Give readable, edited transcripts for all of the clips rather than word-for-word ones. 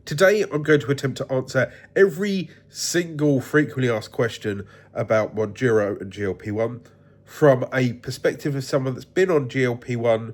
Today, I'm going to attempt to answer every single frequently asked question about Mounjaro and GLP-1 from a perspective of someone that's been on GLP-1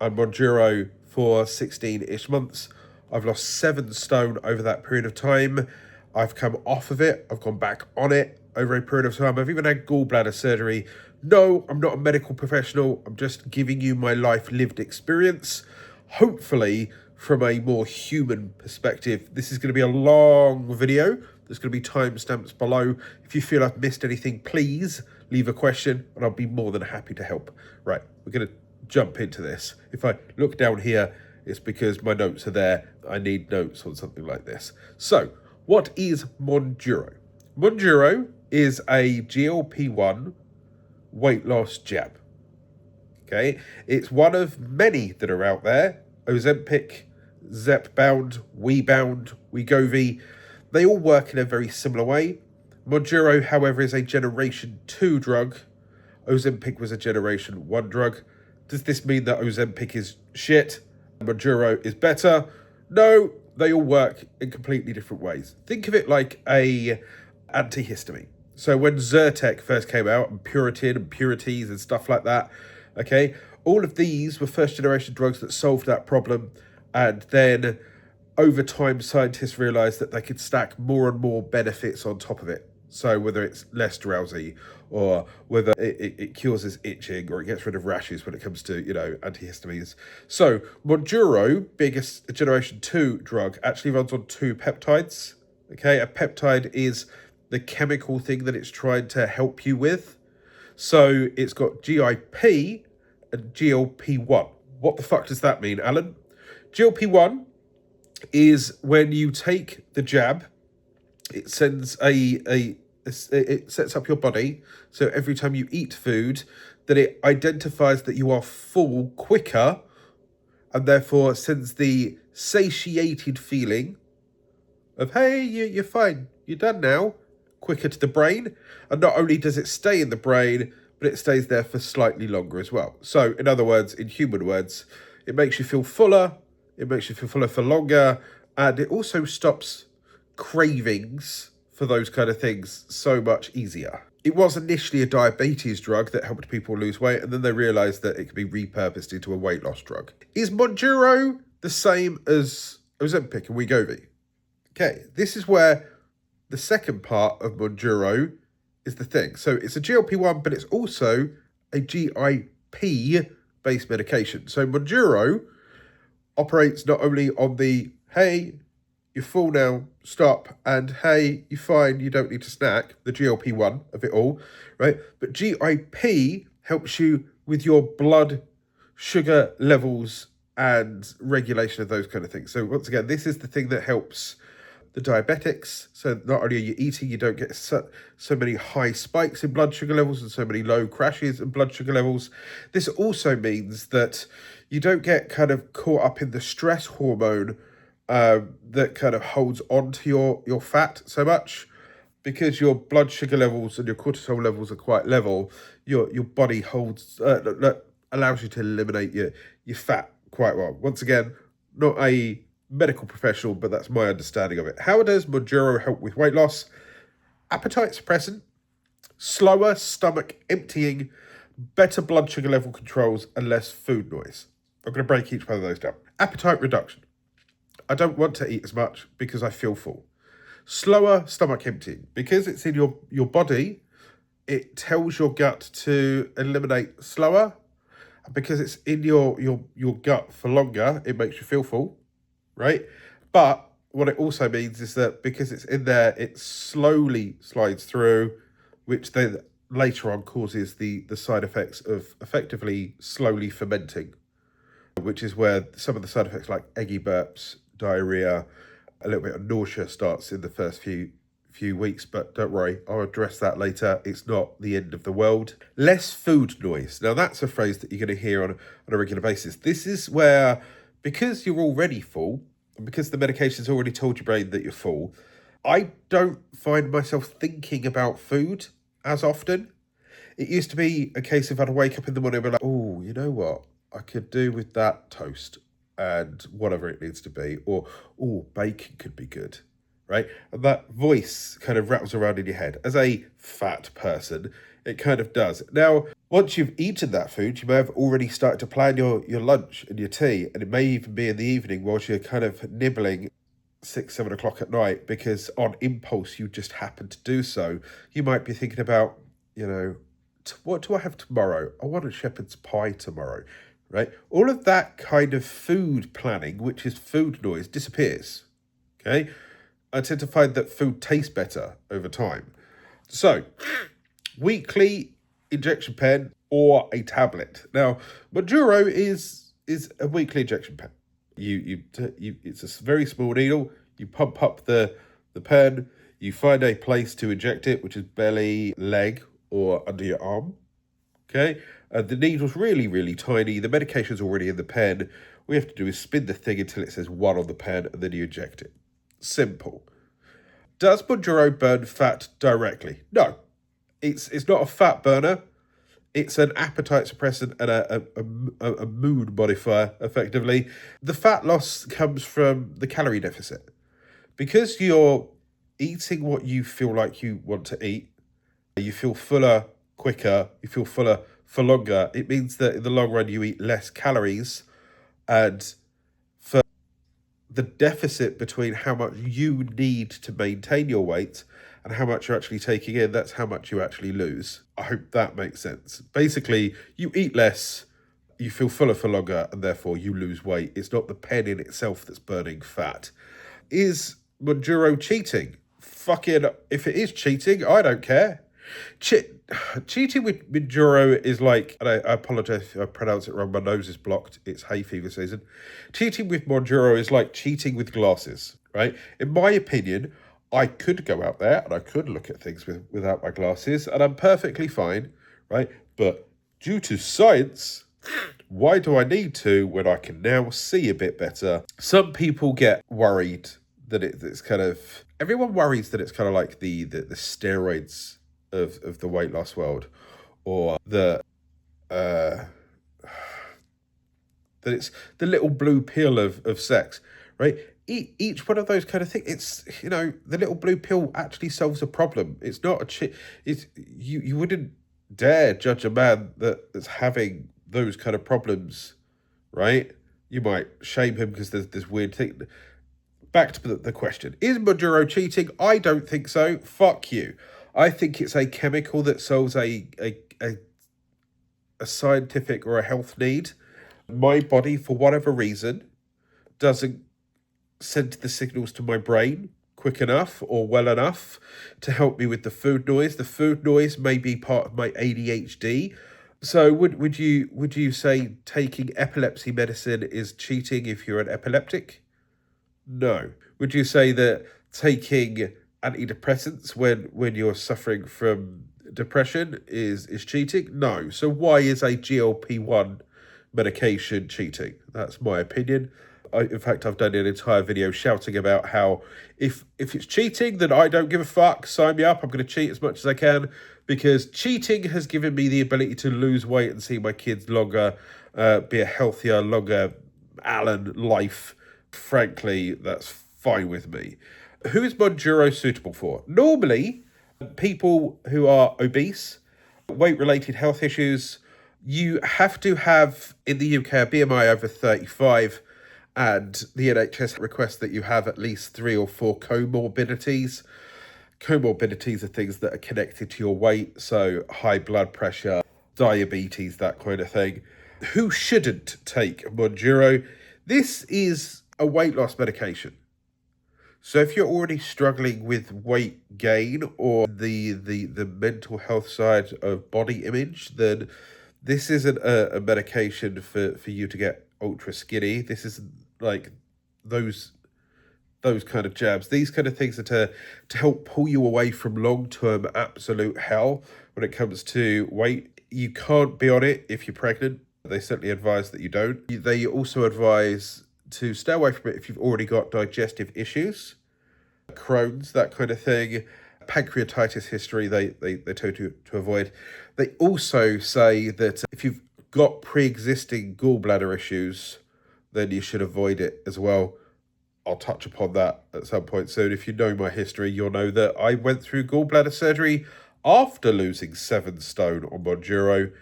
and Mounjaro for 16-ish months. I've lost 7 stone over that period of time. I've come off of it. I've gone back on it over a period of time. I've even had gallbladder surgery. No, I'm not a medical professional. I'm just giving you my life lived experience. Hopefully, from a more human perspective. This is going to be a long video. There's going to be timestamps below. If you feel I've missed anything, please leave a question and I'll be more than happy to help. Right, we're going to jump into this. If I look down here, it's because my notes are there. I need notes on something like this. So, what is Mounjaro? Mounjaro is a GLP-1 weight loss jab. Okay, it's one of many that are out there. Ozempic, Zepbound, Wegovy, they all work in a very similar way. Mounjaro, however, is a generation 2 drug. Ozempic was a generation 1 drug. Does this mean that Ozempic is shit? Mounjaro is better? No, they all work in completely different ways. Think of it like a antihistamine. So when Zyrtec first came out, and Puritin and Purities and stuff like that, okay, all of these were first generation drugs that solved that problem. And then over time, scientists realized that they could stack more and more benefits on top of it. So whether it's less drowsy or whether it cures itching or it gets rid of rashes when it comes to, antihistamines. So Mounjaro, biggest generation 2 drug, actually runs on 2 peptides. Okay, a peptide is the chemical thing that it's trying to help you with. So it's got GIP and GLP-1. What the fuck does that mean, Alan? GLP-1 is when you take the jab, it sends it sets up your body, so every time you eat food, that it identifies that you are full quicker, and therefore sends the satiated feeling of, hey, you're fine, you're done now, quicker to the brain. And not only does it stay in the brain, but it stays there for slightly longer as well. So, in other words, in human words, it makes you feel fuller, it makes you feel fuller for longer, and it also stops cravings for those kind of things so much easier. It was initially a diabetes drug that helped people lose weight, and then they realised that it could be repurposed into a weight loss drug. Is Mounjaro the same as Ozempic and Wegovy? Okay, this is where the second part of Mounjaro is the thing. So it's a GLP-1, but it's also a GIP-based medication. So Mounjaro operates not only on the, hey, you're full now, stop, and hey, you're fine, you don't need to snack, the GLP-1 of it all, right? But GIP helps you with your blood sugar levels and regulation of those kind of things. So once again, this is the thing that helps the diabetics. So not only are you eating, you don't get so many high spikes in blood sugar levels and so many low crashes in blood sugar levels. This also means that you don't get kind of caught up in the stress hormone that kind of holds on to your fat so much. Because your blood sugar levels and your cortisol levels are quite level, your body holds allows you to eliminate your fat quite well. Once again, not a medical professional, but that's my understanding of it. How does Mounjaro help with weight loss? Appetite suppressant, slower stomach emptying, better blood sugar level controls, and less food noise. I'm going to break each one of those down. Appetite reduction. I don't want to eat as much because I feel full. Slower stomach emptying. Because it's in your body, it tells your gut to eliminate slower. And because it's in your gut for longer, it makes you feel full, right? But what it also means is that because it's in there, it slowly slides through, which then later on causes the side effects of effectively slowly fermenting, which is where some of the side effects like eggy burps, diarrhoea, a little bit of nausea starts in the first few weeks, but don't worry, I'll address that later. It's not the end of the world. Less food noise. Now that's a phrase that you're going to hear on a regular basis. This is where, because you're already full, and because the medication's already told your brain that you're full, I don't find myself thinking about food as often. It used to be a case of I'd wake up in the morning and be like, oh, you know what? I could do with that toast. and whatever it needs to be, or, oh, bacon could be good, right? And that voice kind of rattles around in your head. As a fat person, it kind of does. Now, once you've eaten that food, you may have already started to plan your lunch and your tea, and it may even be in the evening whilst you're kind of nibbling 6, 7 o'clock at night, because on impulse you just happen to do so. You might be thinking about, what do I have tomorrow? I want a shepherd's pie tomorrow, right? All of that kind of food planning, which is food noise, disappears, okay? I tend to find that food tastes better over time. So, weekly injection pen or a tablet. Now, Mounjaro is a weekly injection pen. It's a very small needle. You pump up the pen. You find a place to inject it, which is belly, leg, or under your arm. Okay, the needle's really, really tiny. The medication's already in the pen. All you have to do is spin the thing until it says 1 on the pen, and then you inject it. Simple. Does Mounjaro burn fat directly? No, it's not a fat burner. It's an appetite suppressant and a mood modifier, effectively. The fat loss comes from the calorie deficit. Because you're eating what you feel like you want to eat, you feel fuller quicker, you feel fuller for longer. It means that in the long run, you eat less calories, and for the deficit between how much you need to maintain your weight and how much you're actually taking in, that's how much you actually lose. I hope that makes sense. Basically, you eat less, you feel fuller for longer, and therefore you lose weight. It's not the pen in itself that's burning fat. Is Mounjaro cheating? Fucking, if it is cheating, I don't care. Cheating with Mounjaro is like, and I apologize if I pronounce it wrong, my nose is blocked, it's hay fever season. Cheating with Mounjaro is like cheating with glasses, right? In my opinion, I could go out there and I could look at things without my glasses, and I'm perfectly fine, right? But due to science, why do I need to when I can now see a bit better? Some people get worried that it's kind of, everyone worries that it's kind of like the steroids of the weight loss world, or that it's the little blue pill of sex, right? Each one of those kind of things, it's, the little blue pill actually solves a problem. It's not it's, you wouldn't dare judge a man that's having those kind of problems, right? You might shame him because there's this weird thing. Back to the question. Is Mounjaro cheating? I don't think so. Fuck you. I think it's a chemical that solves a scientific or a health need. My body, for whatever reason, doesn't send the signals to my brain quick enough or well enough to help me with the food noise. The food noise may be part of my ADHD. So would you say taking epilepsy medicine is cheating if you're an epileptic? No. Would you say that taking antidepressants when you're suffering from depression is cheating? No. So why is a GLP-1 medication cheating? That's my opinion. In fact, I've done an entire video shouting about how if it's cheating, then I don't give a fuck. Sign me up. I'm going to cheat as much as I can, because cheating has given me the ability to lose weight and see my kids longer, be a healthier, longer Alan life. Frankly, that's fine with me. Who is Mounjaro suitable for? Normally, people who are obese, weight-related health issues. You have to have, in the UK, a BMI over 35, and the NHS requests that you have at least 3 or 4 comorbidities. Comorbidities are things that are connected to your weight, so high blood pressure, diabetes, that kind of thing. Who shouldn't take Mounjaro? This is a weight loss medication. So if you're already struggling with weight gain or the mental health side of body image, then this isn't a medication for you to get ultra skinny. This is like those kind of jabs. These kind of things are to help pull you away from long-term absolute hell when it comes to weight. You can't be on it if you're pregnant. They certainly advise that you don't. They also advise to stay away from it if you've already got digestive issues, Crohn's, that kind of thing, pancreatitis history, they tell you to avoid. They also say that if you've got pre-existing gallbladder issues, then you should avoid it as well. I'll touch upon that at some point soon. If you know my history, you'll know that I went through gallbladder surgery after losing 7 stone on Mounjaro.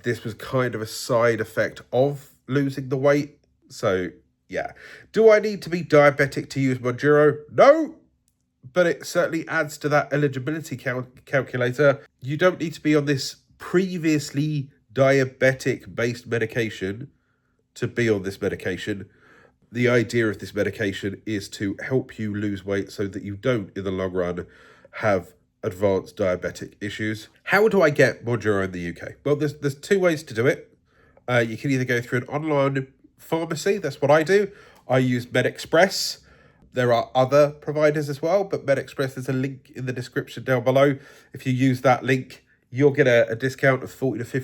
This was kind of a side effect of losing the weight. So, yeah. Do I need to be diabetic to use Mounjaro? No, but it certainly adds to that eligibility calculator. You don't need to be on this previously diabetic-based medication to be on this medication. The idea of this medication is to help you lose weight so that you don't, in the long run, have advanced diabetic issues. How do I get Mounjaro in the UK? Well, there's 2 ways to do it. You can either go through an online pharmacy. That's what I do. I use MedExpress. There are other providers as well, but MedExpress, there's a link in the description down below. If you use that link, you'll get a discount of £40 to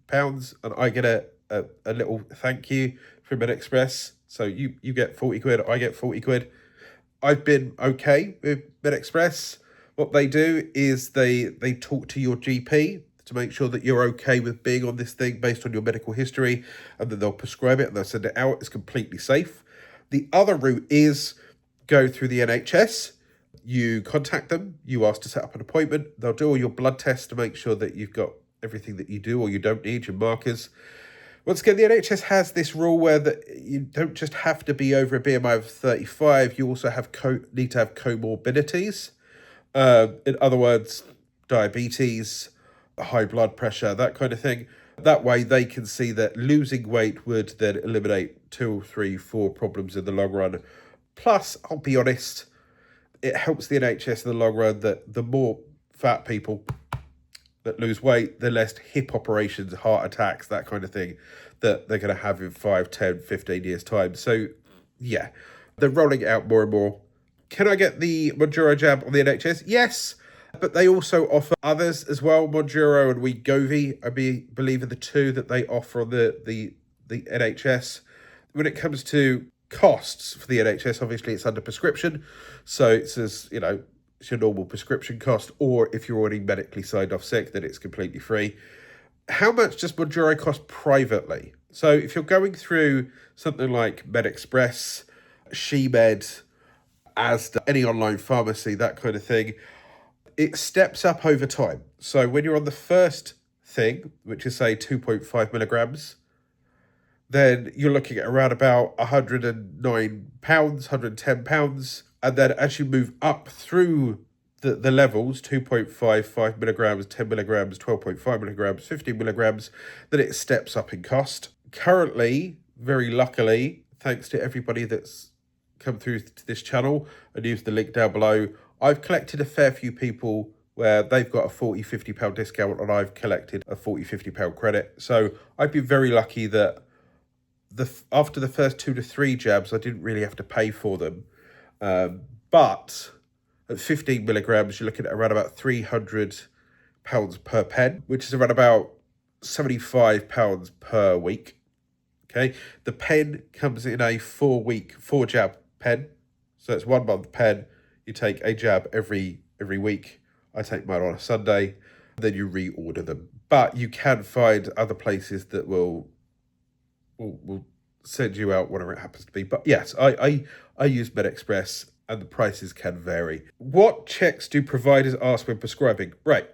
£50, and I get a little thank you from MedExpress. So you get 40 quid, I get 40 quid. I've been okay with MedExpress. What they do is they talk to your GP to make sure that you're okay with being on this thing based on your medical history, and then they'll prescribe it and they'll send it out. It's completely safe. The other route is go through the NHS. You contact them, you ask to set up an appointment. They'll do all your blood tests to make sure that you've got everything that you do or you don't need, your markers. Once again, the NHS has this rule where that you don't just have to be over a BMI of 35, you also need to have comorbidities. In other words, diabetes, high blood pressure, that kind of thing. That way they can see that losing weight would then eliminate 2, 3, 4 problems in the long run. Plus, I'll be honest, it helps the NHS in the long run that the more fat people that lose weight, the less hip operations, heart attacks, that kind of thing that they're going to have in 5, 10, 15 years' time. So, yeah, they're rolling it out more and more. Can I get the Mounjaro jab on the NHS? Yes, but they also offer others as well. Mounjaro and Wegovy, I believe, are the 2 that they offer on the NHS. When it comes to costs for the NHS, obviously it's under prescription. So it says, it's your normal prescription cost, or if you're already medically signed off sick, then it's completely free. How much does Mounjaro cost privately? So if you're going through something like MedExpress, SheMed, Asda, any online pharmacy, that kind of thing, it steps up over time. So when you're on the first thing, which is say 2.5 milligrams, then you're looking at around about £109, £110. And then as you move up through the levels, 2.5, 5 milligrams, 10 milligrams, 12.5 milligrams, 15 milligrams, then it steps up in cost. Currently, very luckily, thanks to everybody that's come through to this channel and used the link down below, I've collected a fair few people where they've got a £40, £50 discount and I've collected a £40, £50 credit. So I've been very lucky that after the first 2 to 3 jabs, I didn't really have to pay for them. But at 15 milligrams, you're looking at around about £300 per pen, which is around about £75 per week. Okay, the pen comes in a 4 jab pen, so it's 1 month pen. You take a jab every week. I take mine on a Sunday, then you reorder them. But you can find other places that will send you out whatever it happens to be. But yes, I use MedExpress and the prices can vary. What checks do providers ask when prescribing? Right.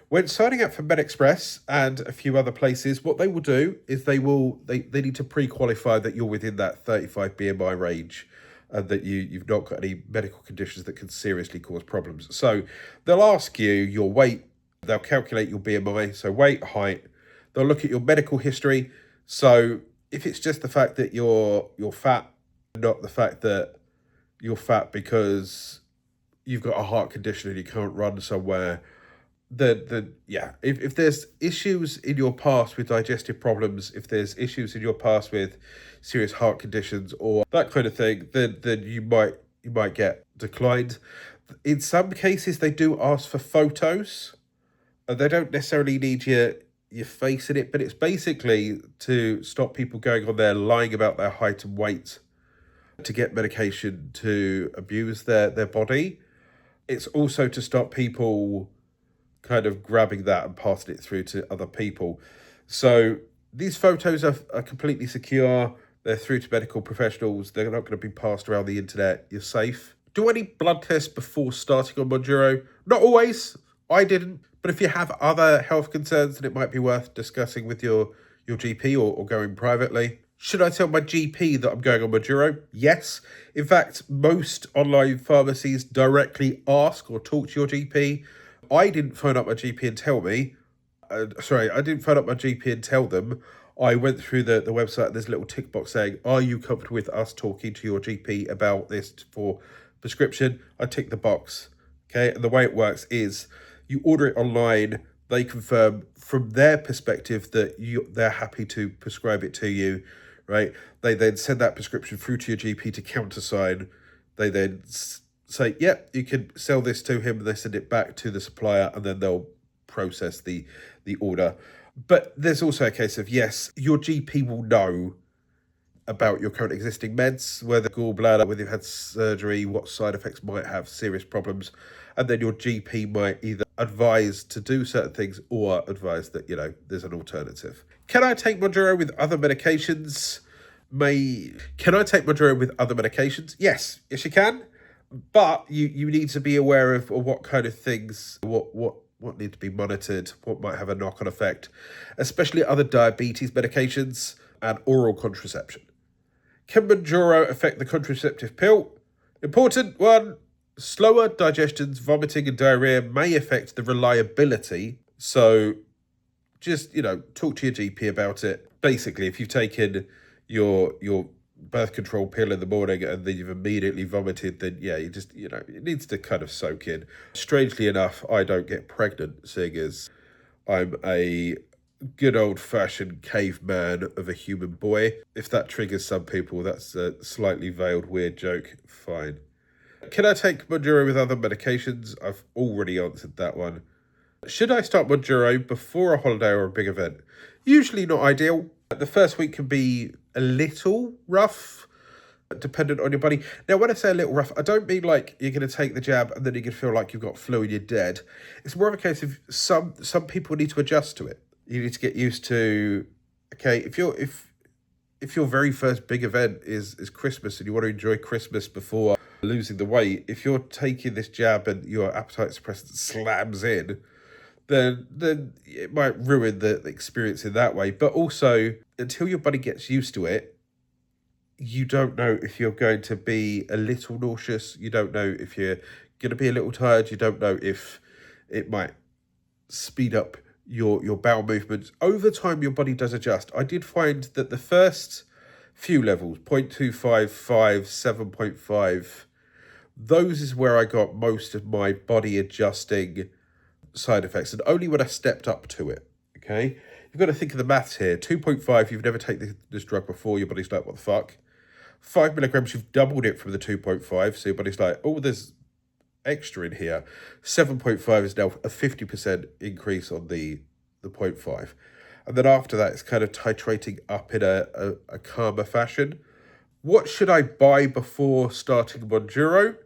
When signing up for MedExpress and a few other places, what they will do is they need to pre-qualify that you're within that 35 BMI range and that you've not got any medical conditions that can seriously cause problems. So they'll ask you your weight, they'll calculate your BMI, so weight, height, they'll look at your medical history. So if it's just the fact that you're fat, not the fact that you're fat because you've got a heart condition and you can't run somewhere, if there's issues in your past with digestive problems, if there's issues in your past with serious heart conditions or that kind of thing, then you might get declined. In some cases, they do ask for photos, and they don't necessarily need your face in it, but it's basically to stop people going on there lying about their height and weight to get medication to abuse their body. It's also to stop people kind of grabbing that and passing it through to other people. So these photos are completely secure. They're through to medical professionals. They're not going to be passed around the internet. You're safe. Do any blood tests before starting on Mounjaro? Not always. I didn't. But if you have other health concerns, then it might be worth discussing with your GP or going privately. Should I tell my GP that I'm going on Mounjaro? Yes. In fact, most online pharmacies directly ask or talk to your GP. I didn't phone up my GP and tell me. I didn't phone up my GP and tell them. I went through the website. There's a little tick box saying, are you comfortable with us talking to your GP about this for prescription? I tick the box. Okay. And the way it works is you order it online. They confirm from their perspective that they're happy to prescribe it to you, right? They then send that prescription through to your GP to countersign. They then say, yep, you can sell this to him. And they send it back to the supplier and then they'll process the order. But there's also a case of, yes, your GP will know about your current existing meds, whether gallbladder, whether you've had surgery, what side effects might have serious problems. And then your GP might either advise to do certain things or advise that, there's an alternative. Can I take Mounjaro with other medications? Can I take Mounjaro with other medications? Yes, you can. But you need to be aware of what kind of things, what need to be monitored, what might have a knock-on effect, especially other diabetes medications and oral contraception. Can Mounjaro affect the contraceptive pill? Important one, slower digestions, vomiting and diarrhoea may affect the reliability. So just, talk to your GP about it. Basically, if you've taken your birth control pill in the morning and then you've immediately vomited, then it needs to kind of soak in. Strangely enough, I don't get pregnant, seeing as I'm a good old-fashioned caveman of a human boy. If that triggers some people, that's a slightly veiled weird joke. Fine. Can I take Mounjaro with other medications? I've already answered that one. Should I start Mounjaro before a holiday or a big event? Usually not ideal. The first week can be a little rough, dependent on your body. Now, when I say a little rough, I don't mean like you're going to take the jab and then you're going to feel like you've got flu and you're dead. It's more of a case of some people need to adjust to it. You need to get used to, okay, if your very first big event is Christmas and you want to enjoy Christmas before losing the weight, if you're taking this jab and your appetite suppressant slams in, then it might ruin the experience in that way. But also, until your body gets used to it, you don't know if you're going to be a little nauseous. You don't know if you're going to be a little tired. You don't know if it might speed up your bowel movements. Over time, your body does adjust. I did find that the first few levels, 0.255, 7.5, those is where I got most of my body adjusting side effects, and only when I stepped up to it. Okay, you've got to think of the maths here. 2.5, you've never taken this drug before, your body's like, what the fuck? 5 milligrams, you've doubled it from the 2.5, so your body's like, oh, there's extra in here. 7.5 is now a 50% increase on the 0.5, and then after that it's kind of titrating up in a calmer fashion. What should I buy before starting Mounjaro?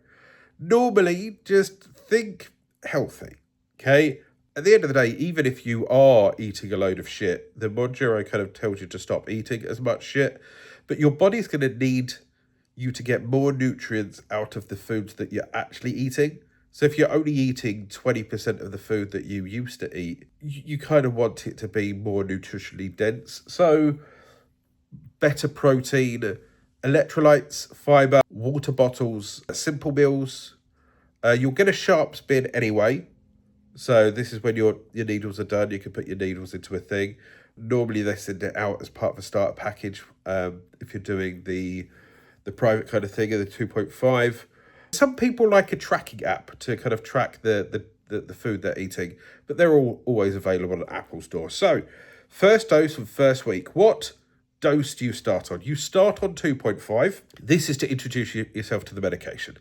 Normally, just think healthy. Okay, at the end of the day, even if you are eating a load of shit, the Mounjaro kind of tells you to stop eating as much shit, but your body's going to need you to get more nutrients out of the foods that you're actually eating. So if you're only eating 20% of the food that you used to eat, you kind of want it to be more nutritionally dense. So better protein, electrolytes, fiber, water bottles, simple meals. You'll get a sharps bin anyway. So this is when your needles are done. You can put your needles into a thing. Normally they send it out as part of a starter package if you're doing the private kind of thing of the 2.5. Some people like a tracking app to kind of track the food they're eating, but they're always available at Apple Store. So first dose of first week. What dose do you start on? You start on 2.5. This is to introduce yourself to the medication.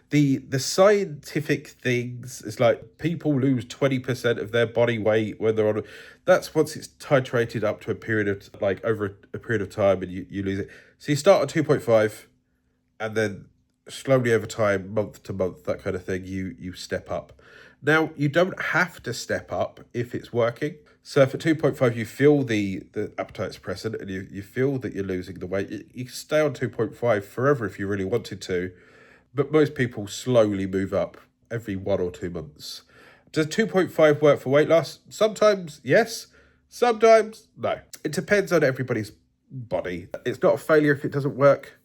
The scientific things is like people lose 20% of their body weight when they're on. That's once it's titrated up to a period of over a period of time and you lose it. So you start at 2.5 and then slowly over time, month to month, that kind of thing, you step up. Now, you don't have to step up if it's working. So if at 2.5 you feel the appetite suppressant and you feel that you're losing the weight, you can stay on 2.5 forever if you really wanted to. But most people slowly move up every 1 or 2 months. Does 2.5 work for weight loss? Sometimes yes, sometimes no. It depends on everybody's body. It's not a failure if it doesn't work.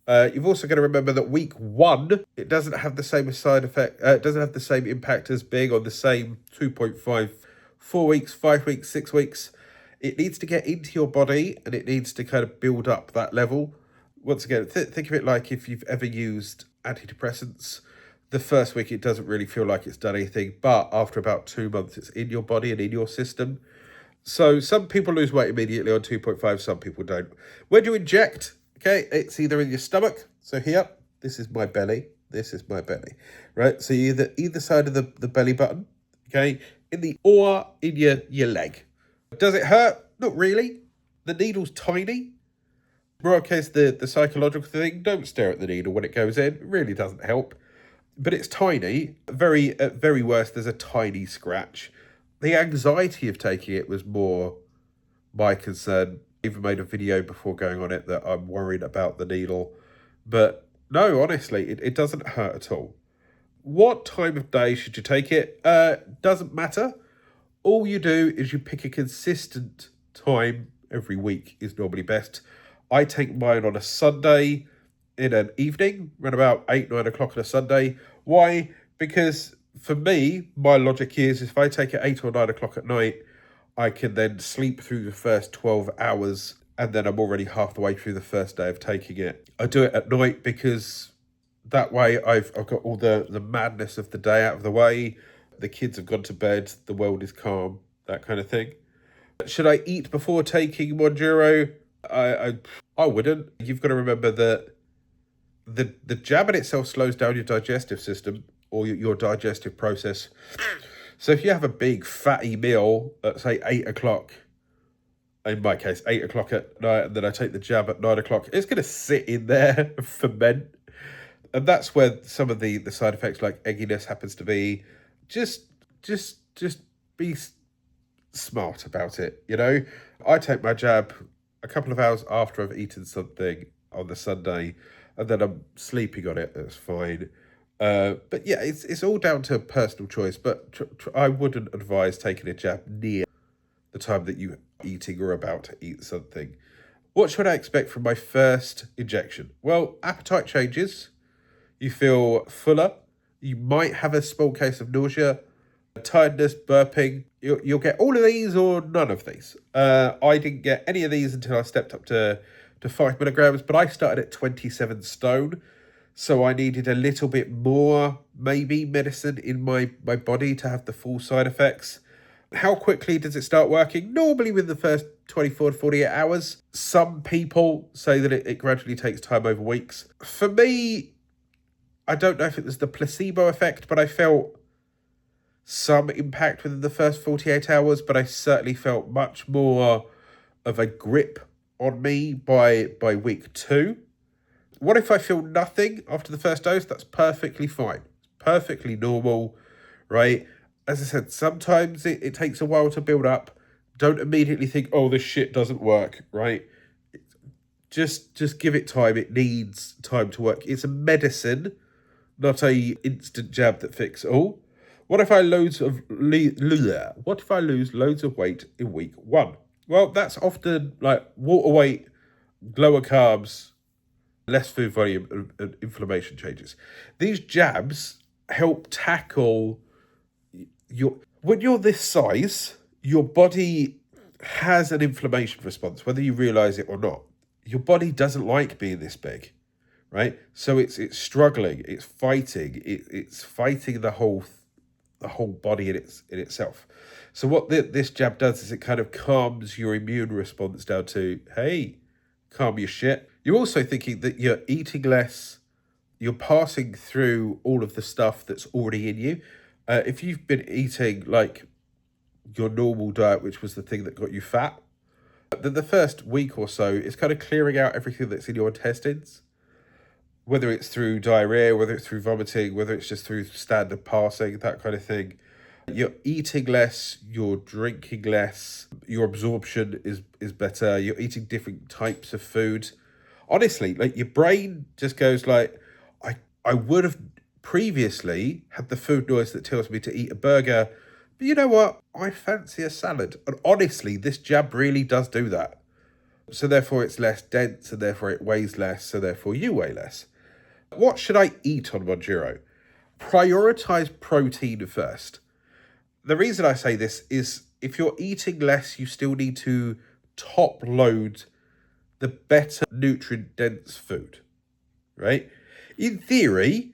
You've also got to remember that week 1, it doesn't have the same side effect. It doesn't have the same impact as being on the same 2.5, 4 weeks, 5 weeks, 6 weeks. It needs to get into your body and it needs to kind of build up that level. Once again, think of it like if you've ever used antidepressants. The first week it doesn't really feel like it's done anything, but after about 2 months it's in your body and in your system. So some people lose weight immediately on 2.5, some people don't. When you inject, okay, it's either in your stomach. So here, this is my belly. This is my belly, right? So either side of the belly button, okay, or in your leg. Does it hurt? Not really. The needle's tiny. More case, the psychological thing, don't stare at the needle when it goes in. It really doesn't help. But it's tiny. At very worst, there's a tiny scratch. The anxiety of taking it was more my concern. I even made a video before going on it that I'm worried about the needle. But no, honestly, it doesn't hurt at all. What time of day should you take it? Doesn't matter. All you do is you pick a consistent time every week is normally best. I take mine on a Sunday in an evening, around about 8, 9 o'clock on a Sunday. Why? Because for me, my logic is if I take it 8 or 9 o'clock at night, I can then sleep through the first 12 hours and then I'm already half the way through the first day of taking it. I do it at night because that way I've got all the madness of the day out of the way. The kids have gone to bed, the world is calm, that kind of thing. Should I eat before taking Mounjaro? I wouldn't. You've got to remember that the jab in itself slows down your digestive system or your digestive process. So if you have a big fatty meal at say 8 o'clock, in my case 8 o'clock at night, and then I take the jab at 9 o'clock, it's going to sit in there and ferment. And that's where some of the side effects like egginess happens to be. Just be smart about it, you know? I take my jab a couple of hours after I've eaten something on the Sunday, and then I'm sleeping on it. That's fine. But yeah, it's all down to personal choice. But I wouldn't advise taking a jab near the time that you're eating or about to eat something. What should I expect from my first injection? Well, appetite changes. You feel fuller. You might have a small case of nausea, tiredness, burping. You'll get all of these or none of these. I didn't get any of these until I stepped up to 5 milligrams, but I started at 27 stone. So I needed a little bit more, maybe, medicine in my body to have the full side effects. How quickly does it start working? Normally within the first 24 to 48 hours. Some people say that it gradually takes time over weeks. For me, I don't know if it was the placebo effect, but I felt some impact within the first 48 hours, but I certainly felt much more of a grip on me by week 2. What if I feel nothing after the first dose? That's perfectly fine. Perfectly normal, right? As I said, sometimes it takes a while to build up. Don't immediately think, oh, this shit doesn't work, right? Just give it time. It needs time to work. It's a medicine, not a instant jab that fixes all. What if I lose loads of weight in week 1? Well, that's often like water weight, lower carbs, less food volume, and inflammation changes. These jabs help tackle when you're this size, your body has an inflammation response, whether you realize it or not. Your body doesn't like being this big, right? So it's struggling, it's fighting, it's fighting the whole body in itself. So what this jab does is it kind of calms your immune response down to, hey, calm your shit. You're also thinking that you're eating less, you're passing through all of the stuff that's already in you. If you've been eating like your normal diet, which was the thing that got you fat, then the first week or so is kind of clearing out everything that's in your intestines, whether it's through diarrhea, whether it's through vomiting, whether it's just through standard passing, that kind of thing. You're eating less, you're drinking less, your absorption is better, you're eating different types of food. Honestly, like your brain just goes like, I would have previously had the food noise that tells me to eat a burger, but you know what? I fancy a salad. And honestly, this jab really does do that. So therefore it's less dense, and therefore it weighs less, so therefore you weigh less. What should I eat on Mounjaro? Prioritize protein first. The reason I say this is if you're eating less, you still need to top load the better nutrient dense food, right? In theory,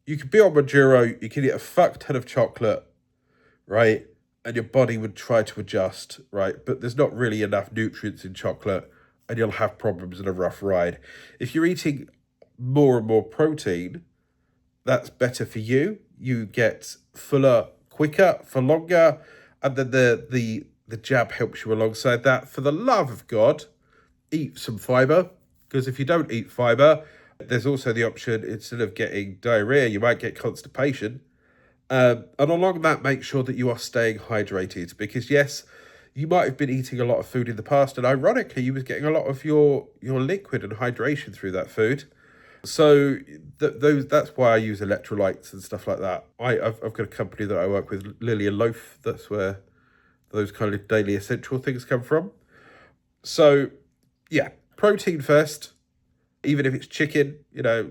you could be on Mounjaro, you could eat a fuck ton of chocolate, right? And your body would try to adjust, right? But there's not really enough nutrients in chocolate, and you'll have problems in a rough ride. If you're eating more and more protein, that's better for you. You get fuller quicker for longer, and then the jab helps you alongside that. For the love of God, eat some fiber, because if you don't eat fiber, there's also the option, instead of getting diarrhea, you might get constipation. And along that, make sure that you are staying hydrated, because yes, you might have been eating a lot of food in the past, and ironically, you was getting a lot of your liquid and hydration through that food. So that's why I use electrolytes and stuff like that. I've got a company that I work with, Lily and Loaf. That's where those kind of daily essential things come from. So yeah, protein first. Even if it's chicken,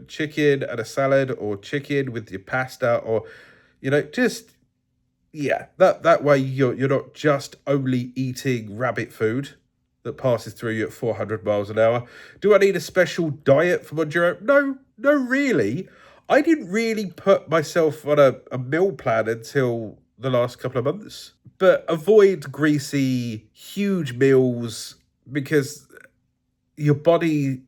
chicken and a salad, or chicken with your pasta, or just that way you're not just only eating rabbit food that passes through you at 400 miles an hour. Do I need a special diet for Mounjaro? No, really. I didn't really put myself on a meal plan until the last couple of months. But avoid greasy, huge meals, because your body's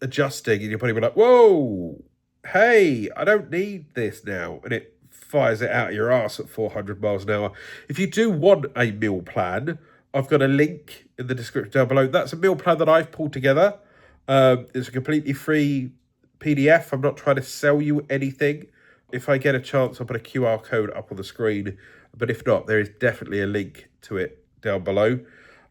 adjusting, and your body will be like, whoa, hey, I don't need this now. And it fires it out of your ass at 400 miles an hour. If you do want a meal plan, I've got a link in the description down below. That's a meal plan that I've pulled together. It's a completely free PDF. I'm not trying to sell you anything. If I get a chance, I'll put a QR code up on the screen. But if not, there is definitely a link to it down below.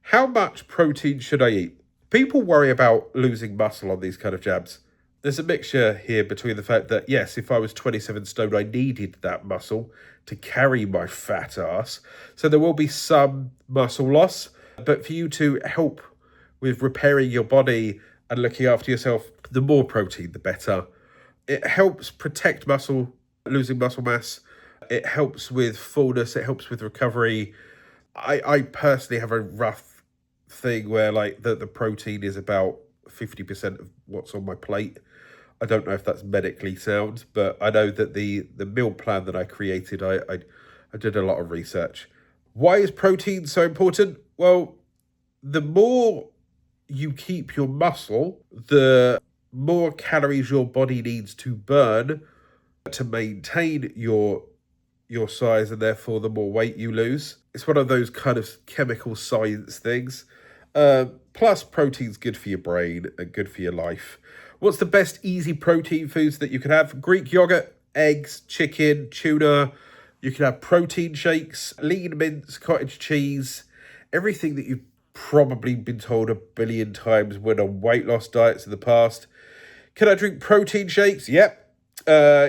How much protein should I eat? People worry about losing muscle on these kind of jabs. There's a mixture here between the fact that, yes, if I was 27 stone, I needed that muscle to carry my fat ass. So there will be some muscle loss. But for you to help with repairing your body and looking after yourself, the more protein, the better. It helps protect losing muscle mass. It helps with fullness. It helps with recovery. I personally have a rough thing where like the protein is about 50% of what's on my plate. I don't know if that's medically sound, but I know that the meal plan that I created, I did a lot of research. Why is protein so important? Well, the more you keep your muscle, the more calories your body needs to burn to maintain your size, and therefore the more weight you lose. It's one of those kind of chemical science things. Plus, protein's good for your brain and good for your life. What's the best easy protein foods that you can have? Greek yogurt, eggs, chicken, tuna. You can have protein shakes, lean mince, cottage cheese, everything that you've probably been told a billion times when on weight loss diets in the past. Can I drink protein shakes? Yep.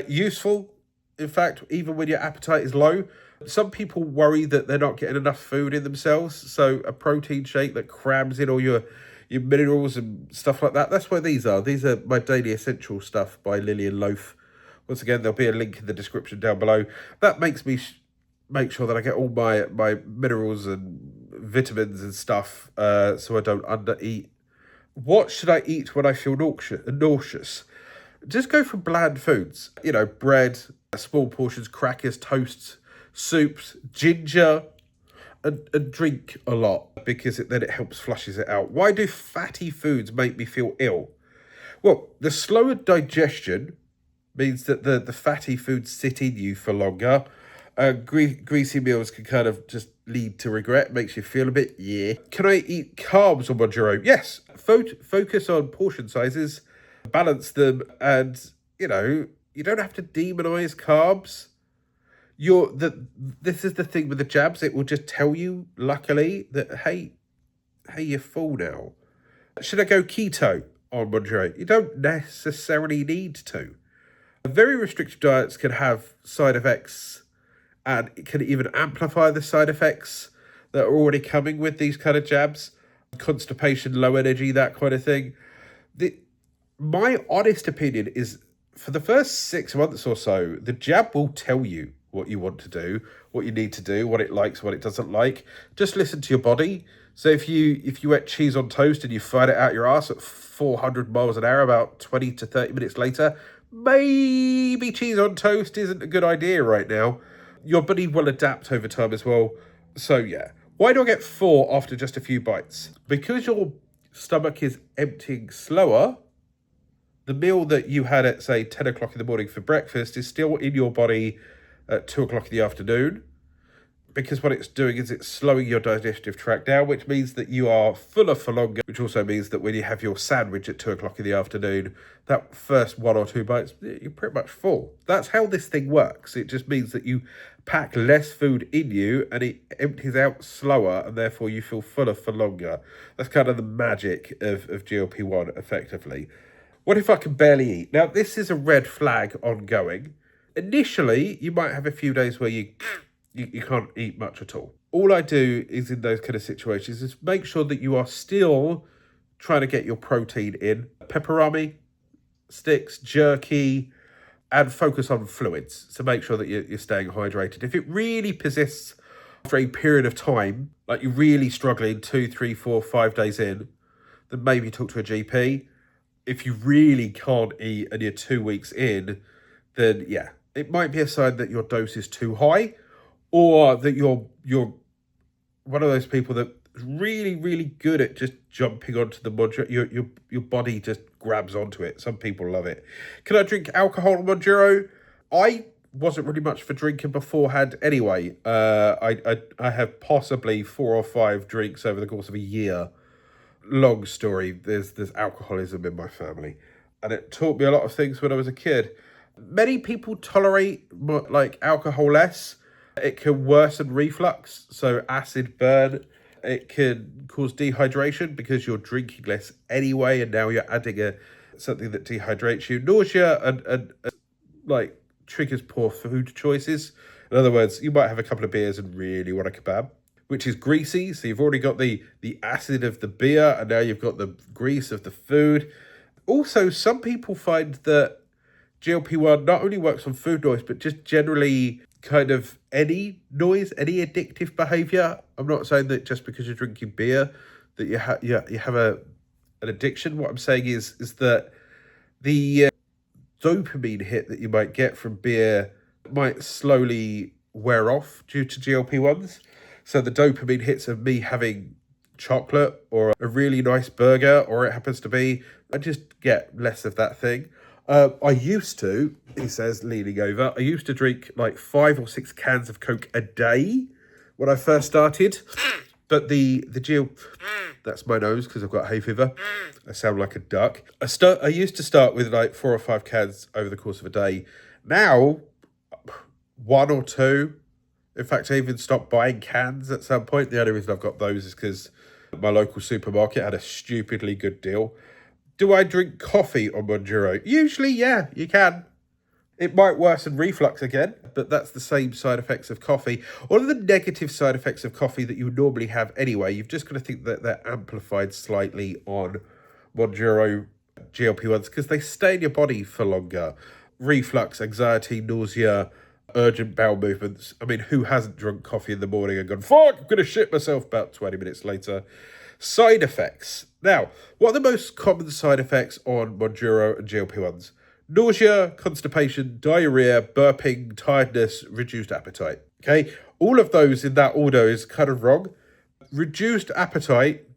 Useful. In fact, even when your appetite is low. Some people worry that they're not getting enough food in themselves. So a protein shake that crams in all your minerals and stuff like that. That's what these are. These are my daily essential stuff by Lily and Loaf. Once again, there'll be a link in the description down below. That makes me make sure that I get all my minerals and vitamins and stuff, so I don't undereat. What should I eat when I feel nauseous? Just go for bland foods. Bread, small portions, crackers, toasts, soups, ginger, and drink a lot, because then it helps flushes it out. Why do fatty foods make me feel ill? Well, the slower digestion means that the fatty foods sit in you for longer. Greasy meals can kind of just lead to regret, makes you feel a bit, yeah. Can I eat carbs on Mounjaro? Yes. Focus on portion sizes, balance them, and, you don't have to demonize carbs. this is the thing with the jabs. It will just tell you, luckily, that hey, you're full now. Should I go keto on Mounjaro? You don't necessarily need to. Very restrictive diets can have side effects, and it can even amplify the side effects that are already coming with these kind of jabs. Constipation, low energy, that kind of thing. My honest opinion is, for the first 6 months or so, the jab will tell you what you want to do, what you need to do, what it likes, what it doesn't like. Just listen to your body. So if you ate cheese on toast and you fired it out your ass at 400 miles an hour about 20 to 30 minutes later, maybe cheese on toast isn't a good idea right now. Your body will adapt over time as well. So yeah. Why do I get 4 after just a few bites? Because your stomach is emptying slower, the meal that you had at, say, 10 o'clock in the morning for breakfast is still in your body at 2 o'clock in the afternoon. Because what it's doing is it's slowing your digestive tract down, which means that you are fuller for longer, which also means that when you have your sandwich at 2 o'clock in the afternoon, that first 1 or 2 bites, you're pretty much full. That's how this thing works. It just means that you pack less food in you and it empties out slower, and therefore you feel fuller for longer. That's kind of the magic of GLP-1, effectively. What if I can barely eat? Now, this is a red flag ongoing. Initially, you might have a few days where you can't eat much at all. All I do is, in those kind of situations, is make sure that you are still trying to get your protein in. Pepperami, sticks, jerky, and focus on fluids. So make sure that you're staying hydrated. If it really persists for a period of time, like you're really struggling 2, 3, 4, 5 days in, then maybe talk to a GP. If you really can't eat and you're 2 weeks in, then yeah, it might be a sign that your dose is too high, or that you're one of those people that is really, really good at just jumping onto the Mounjaro. Your body just grabs onto it. Some people love it. Can I drink alcohol on Mounjaro? I wasn't really much for drinking beforehand anyway. I have possibly 4 or 5 drinks over the course of a year. Long story. There's alcoholism in my family, and it taught me a lot of things when I was a kid. Many people tolerate alcohol less. It can worsen reflux, so acid burn. It can cause dehydration because you're drinking less anyway, and now you're adding something that dehydrates you. Nausea and triggers poor food choices. In other words, you might have a couple of beers and really want a kebab, which is greasy. So you've already got the acid of the beer, and now you've got the grease of the food. Also, some people find that GLP-1 not only works on food noise, but just generally kind of any noise, any addictive behavior. I'm not saying that just because you're drinking beer that you have an addiction. What I'm saying is that the dopamine hit that you might get from beer might slowly wear off due to GLP-1s. So the dopamine hits of me having chocolate or a really nice burger, or it happens to be, I just get less of that thing. I used to, he says, leaning over, I used to drink like 5 or 6 cans of Coke a day when I first started. But the that's my nose because I've got hay fever. I sound like a duck. I used to start with like 4 or 5 cans over the course of a day. Now, 1 or 2. In fact, I even stopped buying cans at some point. The only reason I've got those is because my local supermarket had a stupidly good deal. Do I drink coffee on Mounjaro? Usually, yeah, you can. It might worsen reflux again, but that's the same side effects of coffee. All of the negative side effects of coffee that you would normally have anyway, you've just got to think that they're amplified slightly on Mounjaro GLP-1s because they stay in your body for longer. Reflux, anxiety, nausea, urgent bowel movements. I mean, who hasn't drunk coffee in the morning and gone, fuck, I'm going to shit myself about 20 minutes later? Side effects. Now, what are the most common side effects on Mounjaro and GLP-1s? Nausea, constipation, diarrhoea, burping, tiredness, reduced appetite. Okay, all of those in that order is kind of wrong. Reduced appetite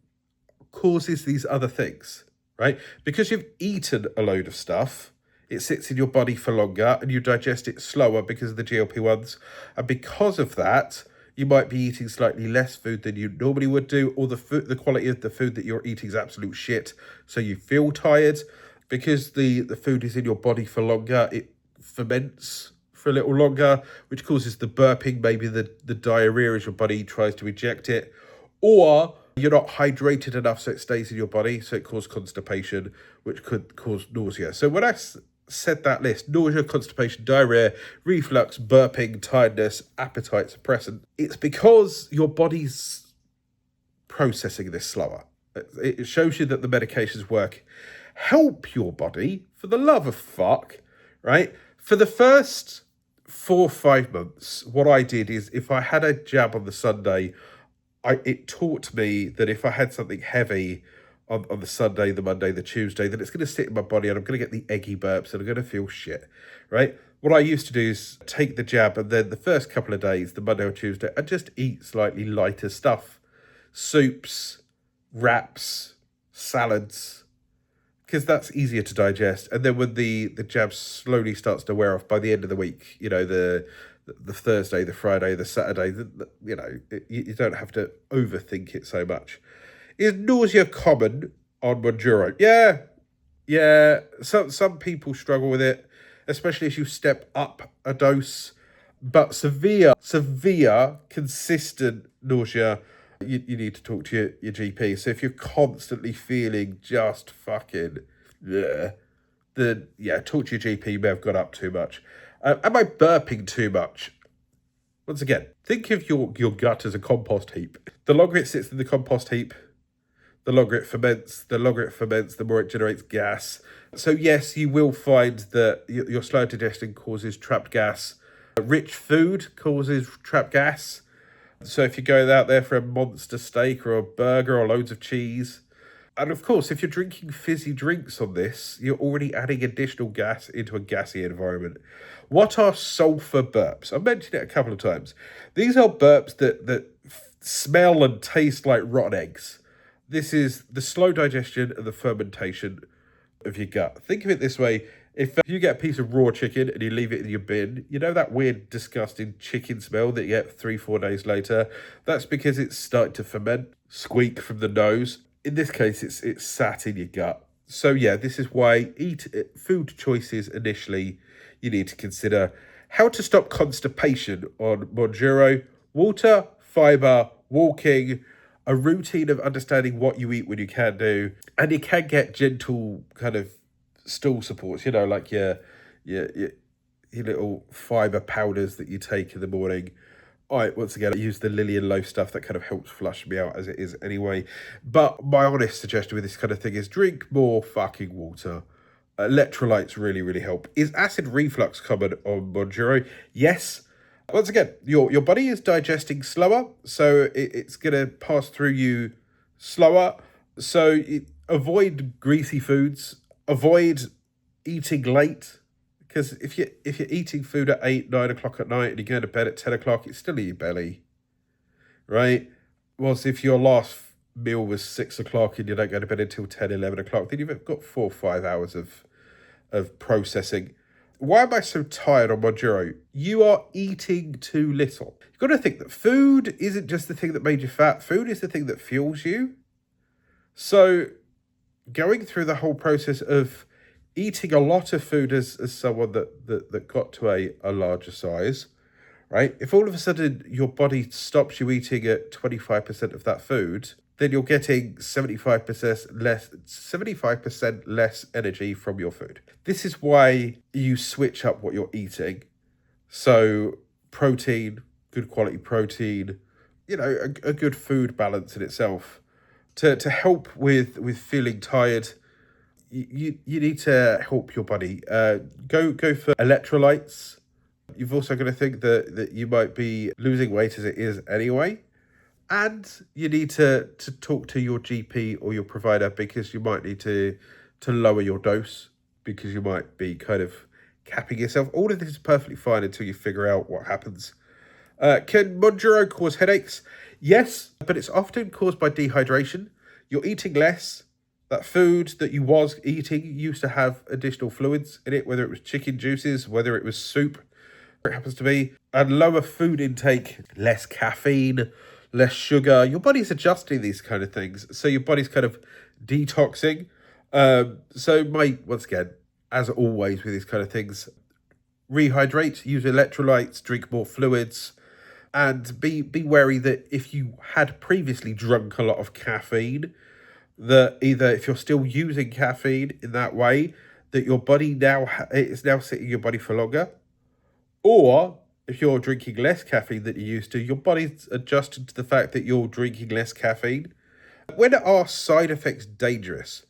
causes these other things, right? Because you've eaten a load of stuff, it sits in your body for longer and you digest it slower because of the GLP-1s. And because of that, you might be eating slightly less food than you normally would do, or the quality of the food that you're eating is absolute shit, so you feel tired. Because the food is in your body for longer, it ferments for a little longer, which causes the burping, maybe the diarrhea as your body tries to eject it. Or you're not hydrated enough so it stays in your body, so it causes constipation, which could cause nausea. So when I said that list, nausea, constipation, diarrhea, reflux, burping, tiredness, appetite suppressant, it's because your body's processing this slower. It shows you that the medications work. Help your body, for the love of fuck, right? For the first 4 or 5 months, what I did is if I had a jab on the Sunday, it taught me that if I had something heavy on the Sunday, the Monday, the Tuesday, then it's going to sit in my body and I'm going to get the eggy burps and I'm going to feel shit, right? What I used to do is take the jab and then the first couple of days, the Monday or Tuesday, I'd just eat slightly lighter stuff. Soups, wraps, salads, because that's easier to digest. And then when the jab slowly starts to wear off by the end of the week, you know, the Thursday, the Friday, the Saturday, you don't have to overthink it so much. Is nausea common on Mounjaro? Yeah. Some people struggle with it, especially as you step up a dose. But severe, consistent nausea, you need to talk to your GP. So if you're constantly feeling just fucking, then talk to your GP. You may have got up too much. Am I burping too much? Once again, think of your gut as a compost heap. The longer it sits in the compost heap, the longer it ferments. The more it generates gas. So yes, you will find that your slow digestion causes trapped gas. Rich food causes trapped gas. So if you go out there for a monster steak or a burger or loads of cheese, and of course, if you're drinking fizzy drinks on this, you're already adding additional gas into a gassy environment. What are sulphur burps? I've mentioned it a couple of times. These are burps that smell and taste like rotten eggs. This is the slow digestion and the fermentation of your gut. Think of it this way. If you get a piece of raw chicken and you leave it in your bin, you know that weird, disgusting chicken smell that you get 3-4 days later? That's because it's starting to ferment, squeak from the nose. In this case, it's sat in your gut. So yeah, this is why food choices initially you need to consider. How to stop constipation on Mounjaro: water, fibre, walking, a routine of understanding what you eat when you can do, and you can get gentle kind of stool supports, you know, like your little fibre powders that you take in the morning. Once again, I use the Lillian loaf stuff that kind of helps flush me out as it is anyway. But my honest suggestion with this kind of thing is drink more fucking water. Electrolytes really, really help. Is acid reflux common on Mounjaro? Yes. Once again, your body is digesting slower, so it's going to pass through you slower. So avoid greasy foods. Avoid eating late. Because if you're eating food at 8, 9 o'clock at night and you're going to bed at 10 o'clock, it's still in your belly, right? Whilst if your last meal was 6 o'clock and you don't go to bed until 10, 11 o'clock, then you've got 4 or 5 hours of processing. Why am I so tired on Mounjaro? You are eating too little. You've got to think that food isn't just the thing that made you fat. Food is the thing that fuels you. So going through the whole process of eating a lot of food as someone that got to a larger size, right? If all of a sudden your body stops you eating at 25% of that food, then you're getting 75% less energy from your food. This is why you switch up what you're eating. So protein, good quality protein, a good food balance in itself. To help with feeling tired, you need to help your body. Go for electrolytes. You've also got to think that you might be losing weight as it is anyway. And you need to talk to your GP or your provider, because you might need to lower your dose, because you might be kind of capping yourself. All of this is perfectly fine until you figure out what happens. Can Mounjaro cause headaches? Yes, but it's often caused by dehydration. You're eating less. That food that you was eating used to have additional fluids in it, whether it was chicken juices, whether it was soup, whatever it happens to be. And lower food intake, less caffeine, less sugar. Your body's adjusting these kind of things. So your body's kind of detoxing. Once again, as always with these kind of things, rehydrate, use electrolytes, drink more fluids, and be wary that if you had previously drunk a lot of caffeine, that either if you're still using caffeine in that way, that your body now it's now sitting in your body for longer, or if you're drinking less caffeine than you used to, your body's adjusted to the fact that you're drinking less caffeine. When are side effects dangerous?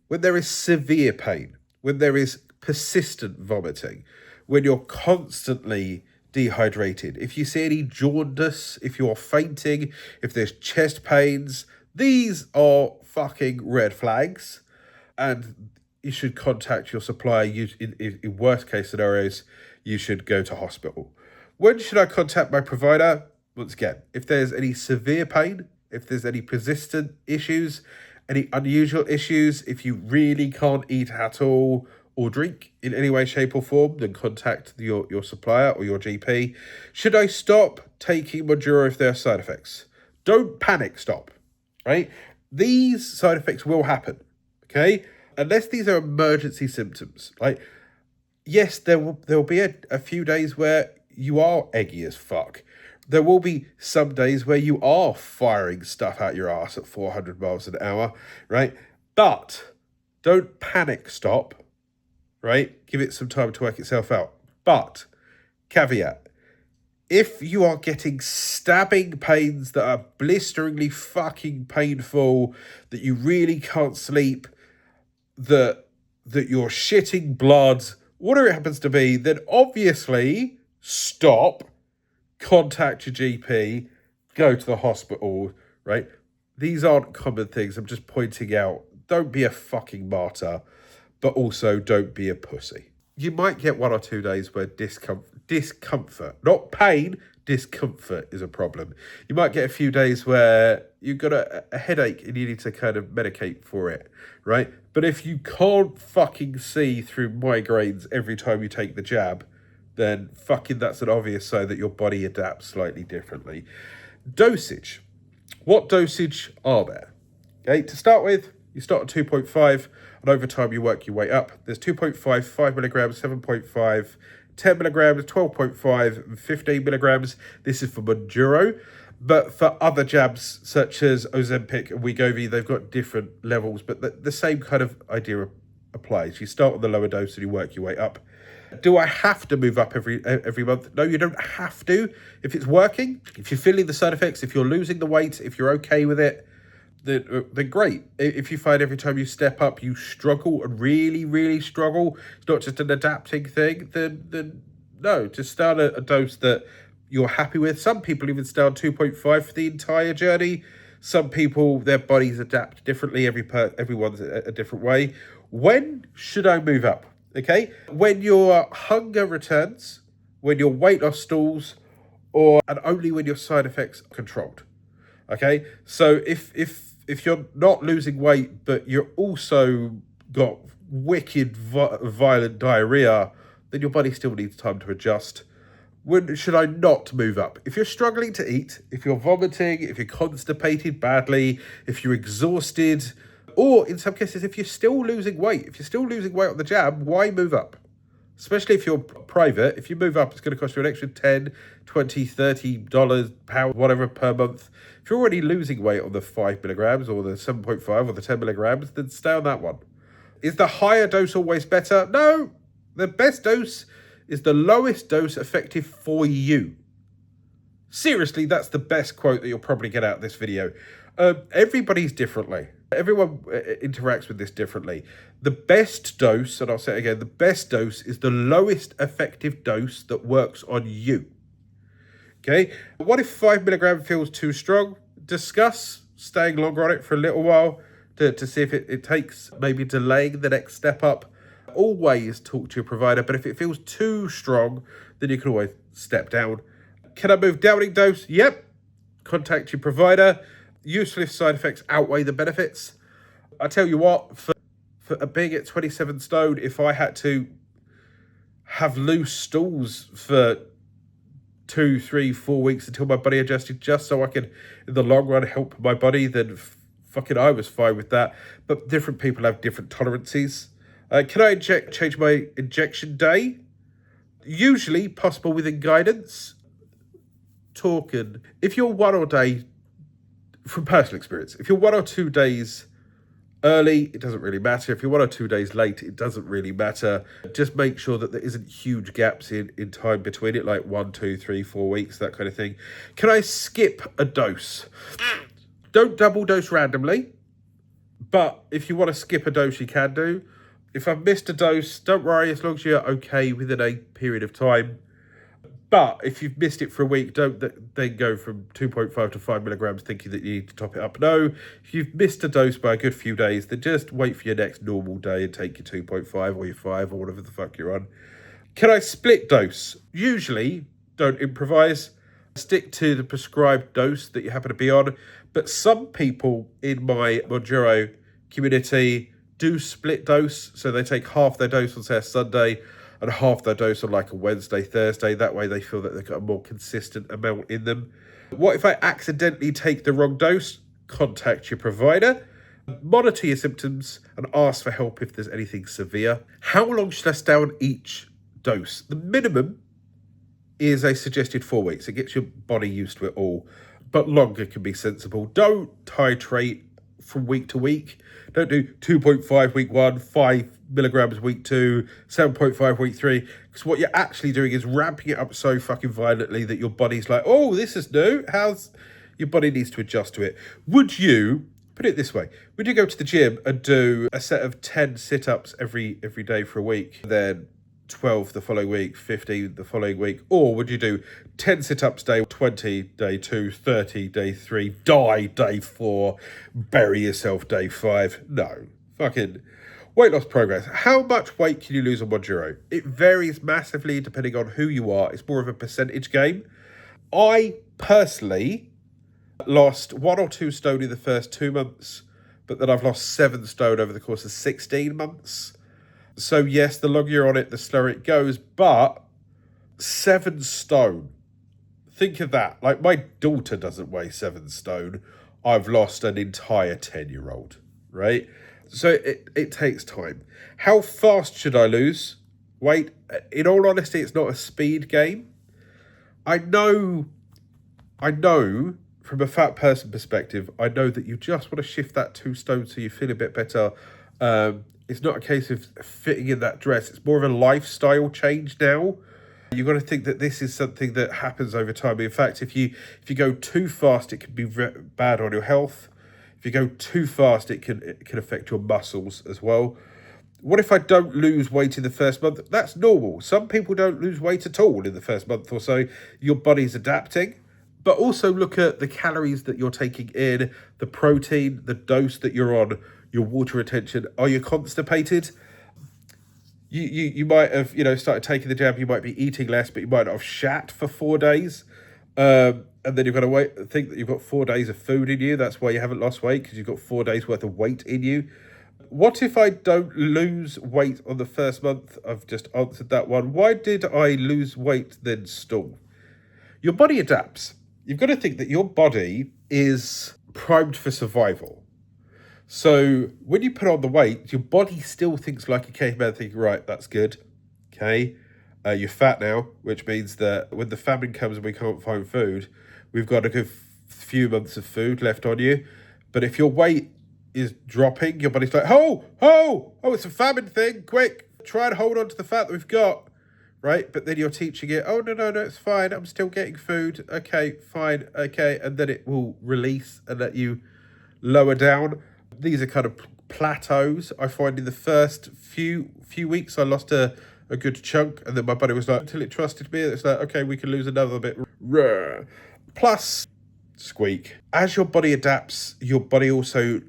When there is severe pain, when there is persistent vomiting, when you're constantly dehydrated, if you see any jaundice, if you're fainting, if there's chest pains, these are fucking red flags, and you should contact your supplier. In worst case scenarios, you should go to hospital. When should I contact my provider? Once again, if there's any severe pain, if there's any persistent issues, any unusual issues, if you really can't eat at all or drink in any way, shape or form, then contact your supplier or your GP. Should I stop taking Mounjaro if there are side effects? Don't panic stop, right? These side effects will happen, okay? Unless these are emergency symptoms. Like, yes, there will be a few days where you are eggy as fuck. There will be some days where you are firing stuff out your ass at 400 miles an hour, right? But don't panic stop, right? Give it some time to work itself out. But, caveat, if you are getting stabbing pains that are blisteringly fucking painful, that you really can't sleep, that you're shitting blood, whatever it happens to be, then obviously stop, contact your GP, go to the hospital, right? These aren't common things. I'm just pointing out, don't be a fucking martyr, but also don't be a pussy. You might get 1 or 2 days where discomfort, not pain, discomfort is a problem. You might get a few days where you've got a headache and you need to kind of medicate for it, right? But if you can't fucking see through migraines every time you take the jab, then fucking that's an obvious sign that your body adapts slightly differently. Dosage. What dosage are there? Okay, to start with, you start at 2.5, and over time you work your way up. There's 2.5, 5 milligrams, 7.5, 10 milligrams, 12.5, and 15 milligrams. This is for Mounjaro. But for other jabs, such as Ozempic and Wegovy, they've got different levels, but the same kind of idea applies. You start on the lower dose and you work your way up. Do I have to move up every month? No, you don't have to. If it's working, if you're feeling the side effects, if you're losing the weight, if you're okay with it, then great. If you find every time you step up you struggle and really, really struggle, it's not just an adapting thing, then no, just start a dose that you're happy with. Some people even start 2.5 for the entire journey. Some people, their bodies adapt differently. Everyone's a different way. When should I move up? Okay, when your hunger returns, when your weight loss stalls, and only when your side effects are controlled. Okay, so if you're not losing weight, but you're also got wicked violent diarrhea, then your body still needs time to adjust. When should I not move up? If you're struggling to eat, if you're vomiting, if you're constipated badly, if you're exhausted, or in some cases, if you're still losing weight, on the jab, why move up? Especially if you're private, if you move up, it's going to cost you an extra $10, $20, $30, pound, whatever per month. If you're already losing weight on the 5 milligrams or the 7.5 or the 10 milligrams, then stay on that one. Is the higher dose always better? No, the best dose is the lowest dose effective for you. Seriously, that's the best quote that you'll probably get out of this video. Everybody's differently. Everyone interacts with this differently. The best dose, and I'll say it again, the best dose is the lowest effective dose that works on you. Okay? What if 5 milligrams feels too strong? Discuss staying longer on it for a little while to see if it takes maybe delaying the next step up. Always talk to your provider, but if it feels too strong, then you can always step down. Can I move down in dose? Yep. Contact your provider. Useless side effects outweigh the benefits. I tell you what, for being at 27 stone, if I had to have loose stools for 2, 3, 4 weeks until my body adjusted, just so I could, in the long run, help my body, then fucking I was fine with that. But different people have different tolerances. Can I change my injection day? Usually possible within guidance. Talking, if you're 1 or day, from personal experience, if you're 1 or 2 days early, it doesn't really matter. If you're 1 or 2 days late, it doesn't really matter. Just make sure that there isn't huge gaps in time between it, like 1, 2, 3, 4 weeks, that kind of thing. Can I skip a dose? Don't double dose randomly, but if you want to skip a dose, you can do. If I've missed a dose, don't worry, as long as you're okay within a period of time. But if you've missed it for a week, don't then go from 2.5 to 5 milligrams thinking that you need to top it up. No, if you've missed a dose by a good few days, then just wait for your next normal day and take your 2.5 or your 5 or whatever the fuck you're on. Can I split dose? Usually, don't improvise. Stick to the prescribed dose that you happen to be on. But some people in my Mounjaro community do split dose. So they take half their dose on, say, a Sunday and half their dose on like a Wednesday, Thursday. That way they feel that they've got a more consistent amount in them. What if I accidentally take the wrong dose? Contact your provider. Monitor your symptoms and ask for help if there's anything severe. How long should I stay on each dose? The minimum is a suggested 4 weeks. It gets your body used to it all. But longer can be sensible. Don't titrate from week to week. Don't do 2.5 week 1, 5 milligrams week 2, 7.5 week 3. Because what you're actually doing is ramping it up so fucking violently that your body's like, oh, this is new. Your body needs to adjust to it. Would you, put it this way, would you go to the gym and do a set of 10 sit-ups every day for a week, then 12 the following week, 15 the following week? Or would you do 10 sit-ups day 20 day 2, 30 day 3, die day 4, bury yourself day 5? No. Fucking weight loss progress. How much weight can you lose on Mounjaro? It varies massively depending on who you are. It's more of a percentage game. I personally lost 1 or 2 stone in the first 2 months, but then I've lost 7 stone over the course of 16 months. So yes, the longer you're on it, the slower it goes, but 7 stone. Think of that. Like, my daughter doesn't weigh 7 stone. I've lost an entire 10-year-old, right? So it takes time. How fast should I lose weight? In all honesty, it's not a speed game. I know from a fat person perspective, I know that you just want to shift that 2 stone so you feel a bit better. It's not a case of fitting in that dress. It's more of a lifestyle change now. You've got to think that this is something that happens over time. In fact, if you go too fast, it can be bad on your health. If you go too fast, it can affect your muscles as well. What if I don't lose weight in the first month? That's normal. Some people don't lose weight at all in the first month or so. Your body's adapting. But also look at the calories that you're taking in, the protein, the dose that you're on, your water retention. Are you constipated? You might have, started taking the jab. You might be eating less, but you might not have shat for 4 days. And then you've got to think that you've got 4 days of food in you. That's why you haven't lost weight, because you've got 4 days worth of weight in you. What if I don't lose weight on the first month? I've just answered that one. Why did I lose weight then stall? Your body adapts. You've got to think that your body is primed for survival. So when you put on the weight, your body still thinks like a caveman, thinking, right, that's good. Okay, you're fat now, which means that when the famine comes and we can't find food, we've got a good few months of food left on you. But if your weight is dropping, your body's like, oh, it's a famine thing. Quick, try and hold on to the fat that we've got. Right? But then you're teaching it, oh, no, it's fine. I'm still getting food. Okay, fine. Okay. And then it will release and let you lower down. These are kind of plateaus. I find in the first few weeks, I lost a good chunk. And then my body was like, until it trusted me, it's like, okay, we can lose another bit. Plus, squeak. As your body adapts, your body also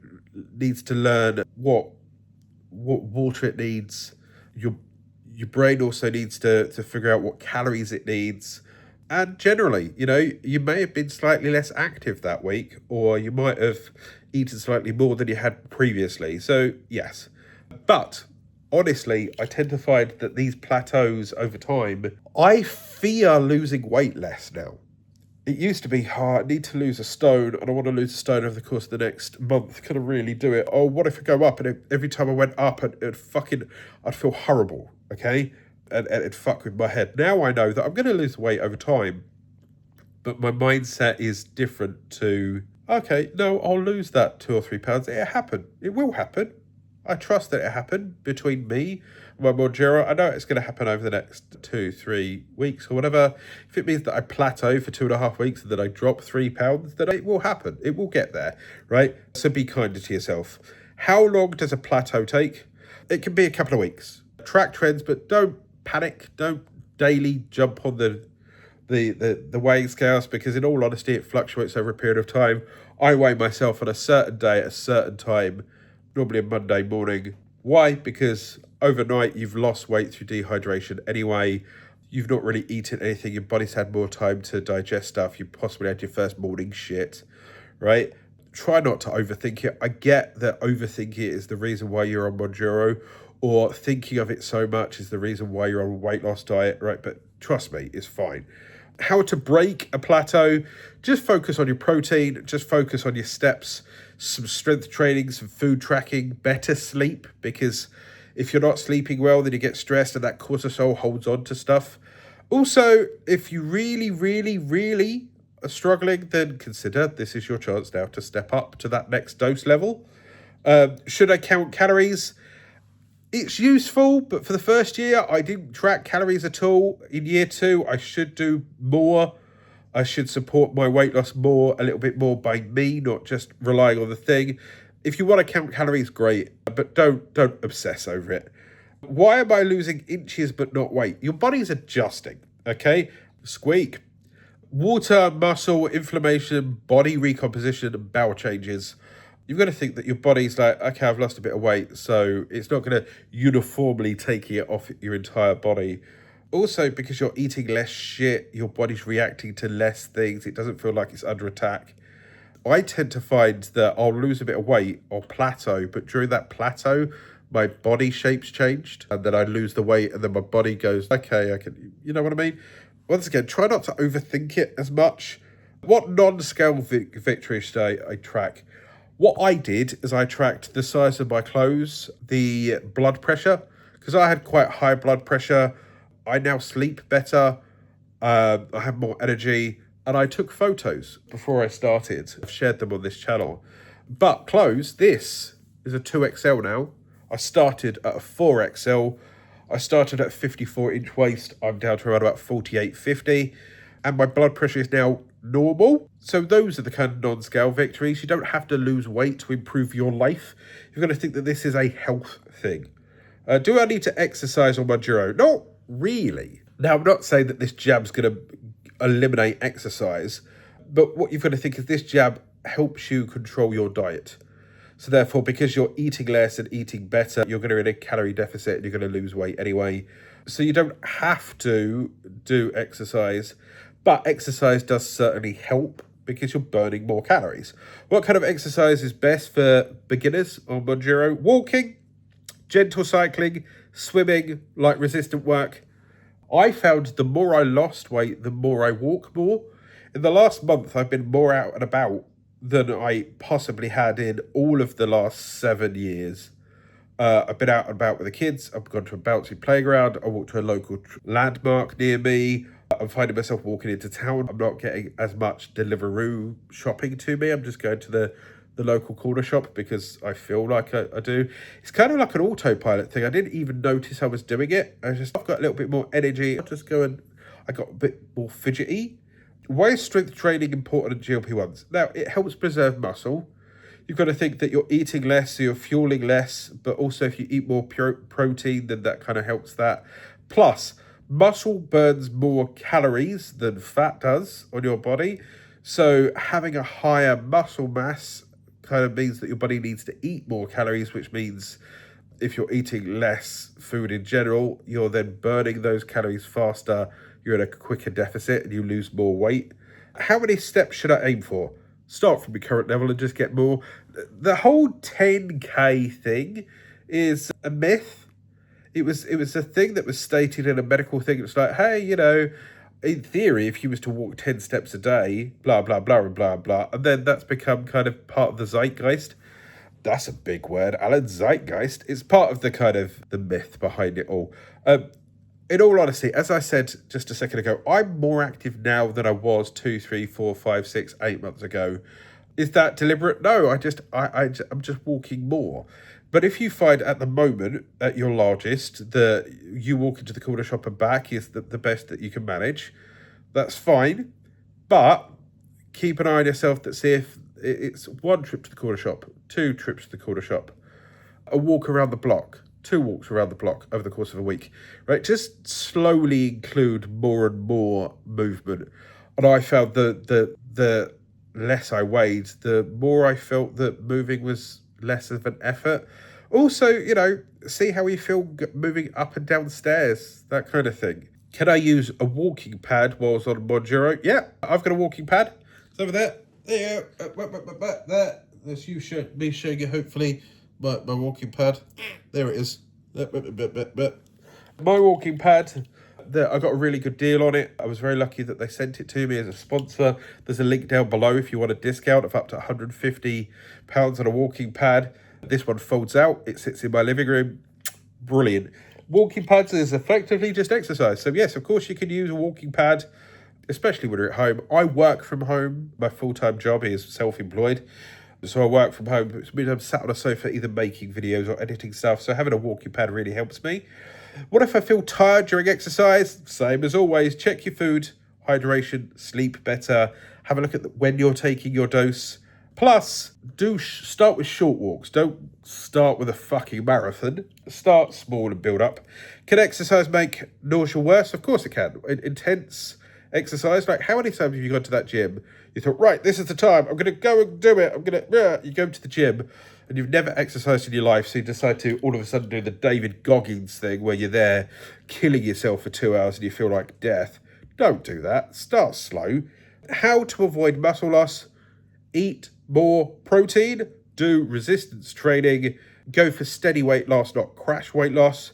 needs to learn what water it needs. Your brain also needs to figure out what calories it needs. And generally, you may have been slightly less active that week, or you might have eaten slightly more than you had previously. So, yes. But, honestly, I tend to find that these plateaus over time, I fear losing weight less now. It used to be, I need to lose a stone, and I want to lose a stone over the course of the next month. Can I really do it? Oh, what if I go up? And every time I went up, I'd feel horrible, okay? and it'd fuck with my head. Now I know that I'm going to lose weight over time, but my mindset is different to, okay, no, I'll lose that 2 or 3 pounds. It happened. It will happen. I trust that it happened between me and my Mounjaro. I know it's going to happen over the next 2-3 weeks or whatever. If it means that I plateau for 2.5 weeks and then I drop 3 pounds, then it will happen. It will get there, right? So be kinder to yourself. How long does a plateau take? It can be a couple of weeks. Track trends, but don't panic. Don't daily jump on the weighing scales, because in all honesty, it fluctuates over a period of time. I weigh myself on a certain day at a certain time, normally a Monday morning. Why? Because overnight you've lost weight through dehydration anyway. You've not really eaten anything. Your body's had more time to digest stuff. You possibly had your first morning shit, right? Try not to overthink it. I get that overthinking it is the reason why you're on Mounjaro, or thinking of it so much is the reason why you're on a weight loss diet, right? But trust me, it's fine. How to break a plateau? Just focus on your protein, just focus on your steps, some strength training, some food tracking, better sleep, because if you're not sleeping well, then you get stressed and that cortisol holds on to stuff. Also, if you really, really, really are struggling, then consider this is your chance now to step up to that next dose level. Should I count calories? It's useful, but for the first year, I didn't track calories at all. In year 2, I should do more. I should support my weight loss a little bit more by me, not just relying on the thing. If you want to count calories, great, but don't obsess over it. Why am I losing inches but not weight? Your body's adjusting, okay? Squeak. Water, muscle, inflammation, body recomposition, and bowel changes. You've got to think that your body's like, okay, I've lost a bit of weight, so it's not going to uniformly take it off your entire body. Also, because you're eating less shit, your body's reacting to less things. It doesn't feel like it's under attack. I tend to find that I'll lose a bit of weight or plateau, but during that plateau, my body shape's changed, and then I lose the weight, and then my body goes, okay, I can, you know what I mean? Once again, try not to overthink it as much. What non-scale victories should I track? What I did is I tracked the size of my clothes, the blood pressure, because I had quite high blood pressure. I now sleep better. I have more energy, and I took photos before I started. I've shared them on this channel. But clothes, this is a 2XL now. I started at a 4XL. I started at a 54-inch waist. I'm down to around about 48-50. And my blood pressure is now normal. So those are the kind of non-scale victories. You don't have to lose weight to improve your life. You've got to think that this is a health thing. Do I need to exercise on Mounjaro? Not really. Now, I'm not saying that this jab's going to eliminate exercise, but what you've got to think is this jab helps you control your diet. So therefore, because you're eating less and eating better, you're going to be in a calorie deficit and you're going to lose weight anyway. So you don't have to do exercise, but exercise does certainly help because you're burning more calories. What kind of exercise is best for beginners on Mounjaro? Walking, gentle cycling, swimming, light resistant work. I found the more I lost weight, the more I walk more. In the last month, I've been more out and about than I possibly had in all of the last 7 years. I've been out and about with the kids. I've gone to a bouncy playground. I walked to a local landmark near me. I'm finding myself walking into town. I'm not getting as much Deliveroo shopping to me. I'm just going to the local corner shop because I feel like I do. It's kind of like an autopilot thing. I didn't even notice I was doing it. I've got a little bit more energy. I got a bit more fidgety. Why is strength training important in GLP-1s? Now, it helps preserve muscle. You've got to think that you're eating less, so you're fueling less, but also if you eat more protein, then that kind of helps that. Plus, muscle burns more calories than fat does on your body. So having a higher muscle mass kind of means that your body needs to eat more calories, which means if you're eating less food in general, you're then burning those calories faster. You're in a quicker deficit and you lose more weight. How many steps should I aim for? Start from your current level and just get more. The whole 10K thing is a myth. It was a thing that was stated in a medical thing. It was like, hey, in theory, if you was to walk 10 steps a day, blah, blah, blah, and blah, blah. And then that's become kind of part of the zeitgeist. That's a big word, Alan. Zeitgeist. It's part of the kind of the myth behind it all. in all honesty, as I said just a second ago, I'm more active now than I was 2, 3, 4, 5, 6, 8 months ago. Is that deliberate? No, I'm just walking more. But if you find at the moment, at your largest, that you walk into the corner shop and back is the best that you can manage, that's fine. But keep an eye on yourself to see if it's 1 trip to the corner shop, 2 trips to the corner shop, a walk around the block, 2 walks around the block over the course of a week, right? Just slowly include more and more movement. And I found the less I weighed, the more I felt that moving was less of an effort. Also, see how you feel moving up and down stairs, that kind of thing. Can I use a walking pad while I was on Mounjaro? Yeah, I've got a walking pad. It's over there. There you go. There. That's me showing you, hopefully, my walking pad. There it is. My walking pad, I got a really good deal on it. I was very lucky that they sent it to me as a sponsor. There's a link down below if you want a discount of up to £150 on a walking pad. This one folds out. It sits in my living room. Brilliant. Walking pads is effectively just exercise. So yes, of course you can use a walking pad, especially when you're at home. I work from home. My full-time job is self-employed. So I work from home, which means I'm sat on a sofa either making videos or editing stuff. So having a walking pad really helps me. What if I feel tired during exercise? Same as always, check your food, hydration, sleep better. Have a look at when you're taking your dose. Plus, start with short walks. Don't start with a fucking marathon. Start small and build up. Can exercise make nausea worse? Of course it can. Intense exercise, like how many times have you gone to that gym? You thought, right, this is the time. I'm going to go and do it. You go to the gym and you've never exercised in your life. So you decide to all of a sudden do the David Goggins thing where you're there killing yourself for 2 hours and you feel like death. Don't do that. Start slow. How to avoid muscle loss? Eat more protein. Do resistance training. Go for steady weight loss, not crash weight loss.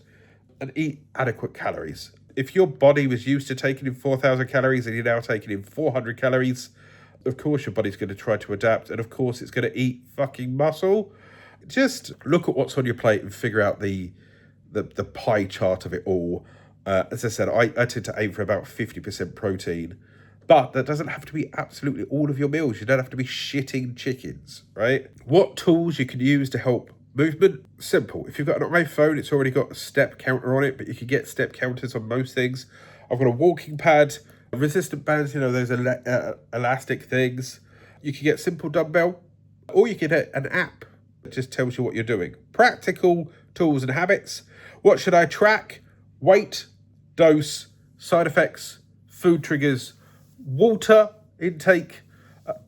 And eat adequate calories. If your body was used to taking in 4,000 calories and you're now taking in 400 calories, of course your body's going to try to adapt, and of course it's going to eat fucking muscle. Just look at what's on your plate and figure out the pie chart of it all. As I said, I tend to aim for about 50% protein, but that doesn't have to be absolutely all of your meals. You don't have to be shitting chickens, right? What tools you can use to help movement? Simple. If you've got an iPhone, it's already got a step counter on it, but you can get step counters on most things. I've got a walking pad, resistant bands, those elastic things. You can get simple dumbbell, or you can get an app that just tells you what you're doing. Practical tools and habits. What should I track? Weight, dose, side effects, food triggers, water intake,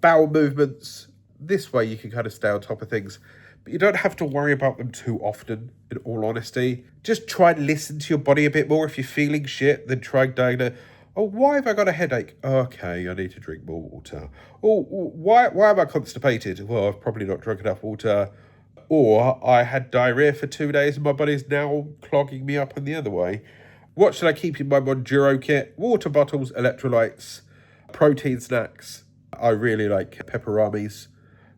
bowel movements. This way you can kind of stay on top of things. But you don't have to worry about them too often, in all honesty. Just try and listen to your body a bit more. If you're feeling shit, then try and diagnose, oh, why have I got a headache? Okay, I need to drink more water. Oh, why am I constipated? Well, I've probably not drunk enough water. Or I had diarrhea for 2 days and my body's now clogging me up in the other way. What should I keep in my Mounjaro kit? Water bottles, electrolytes, protein snacks. I really like pepperonis,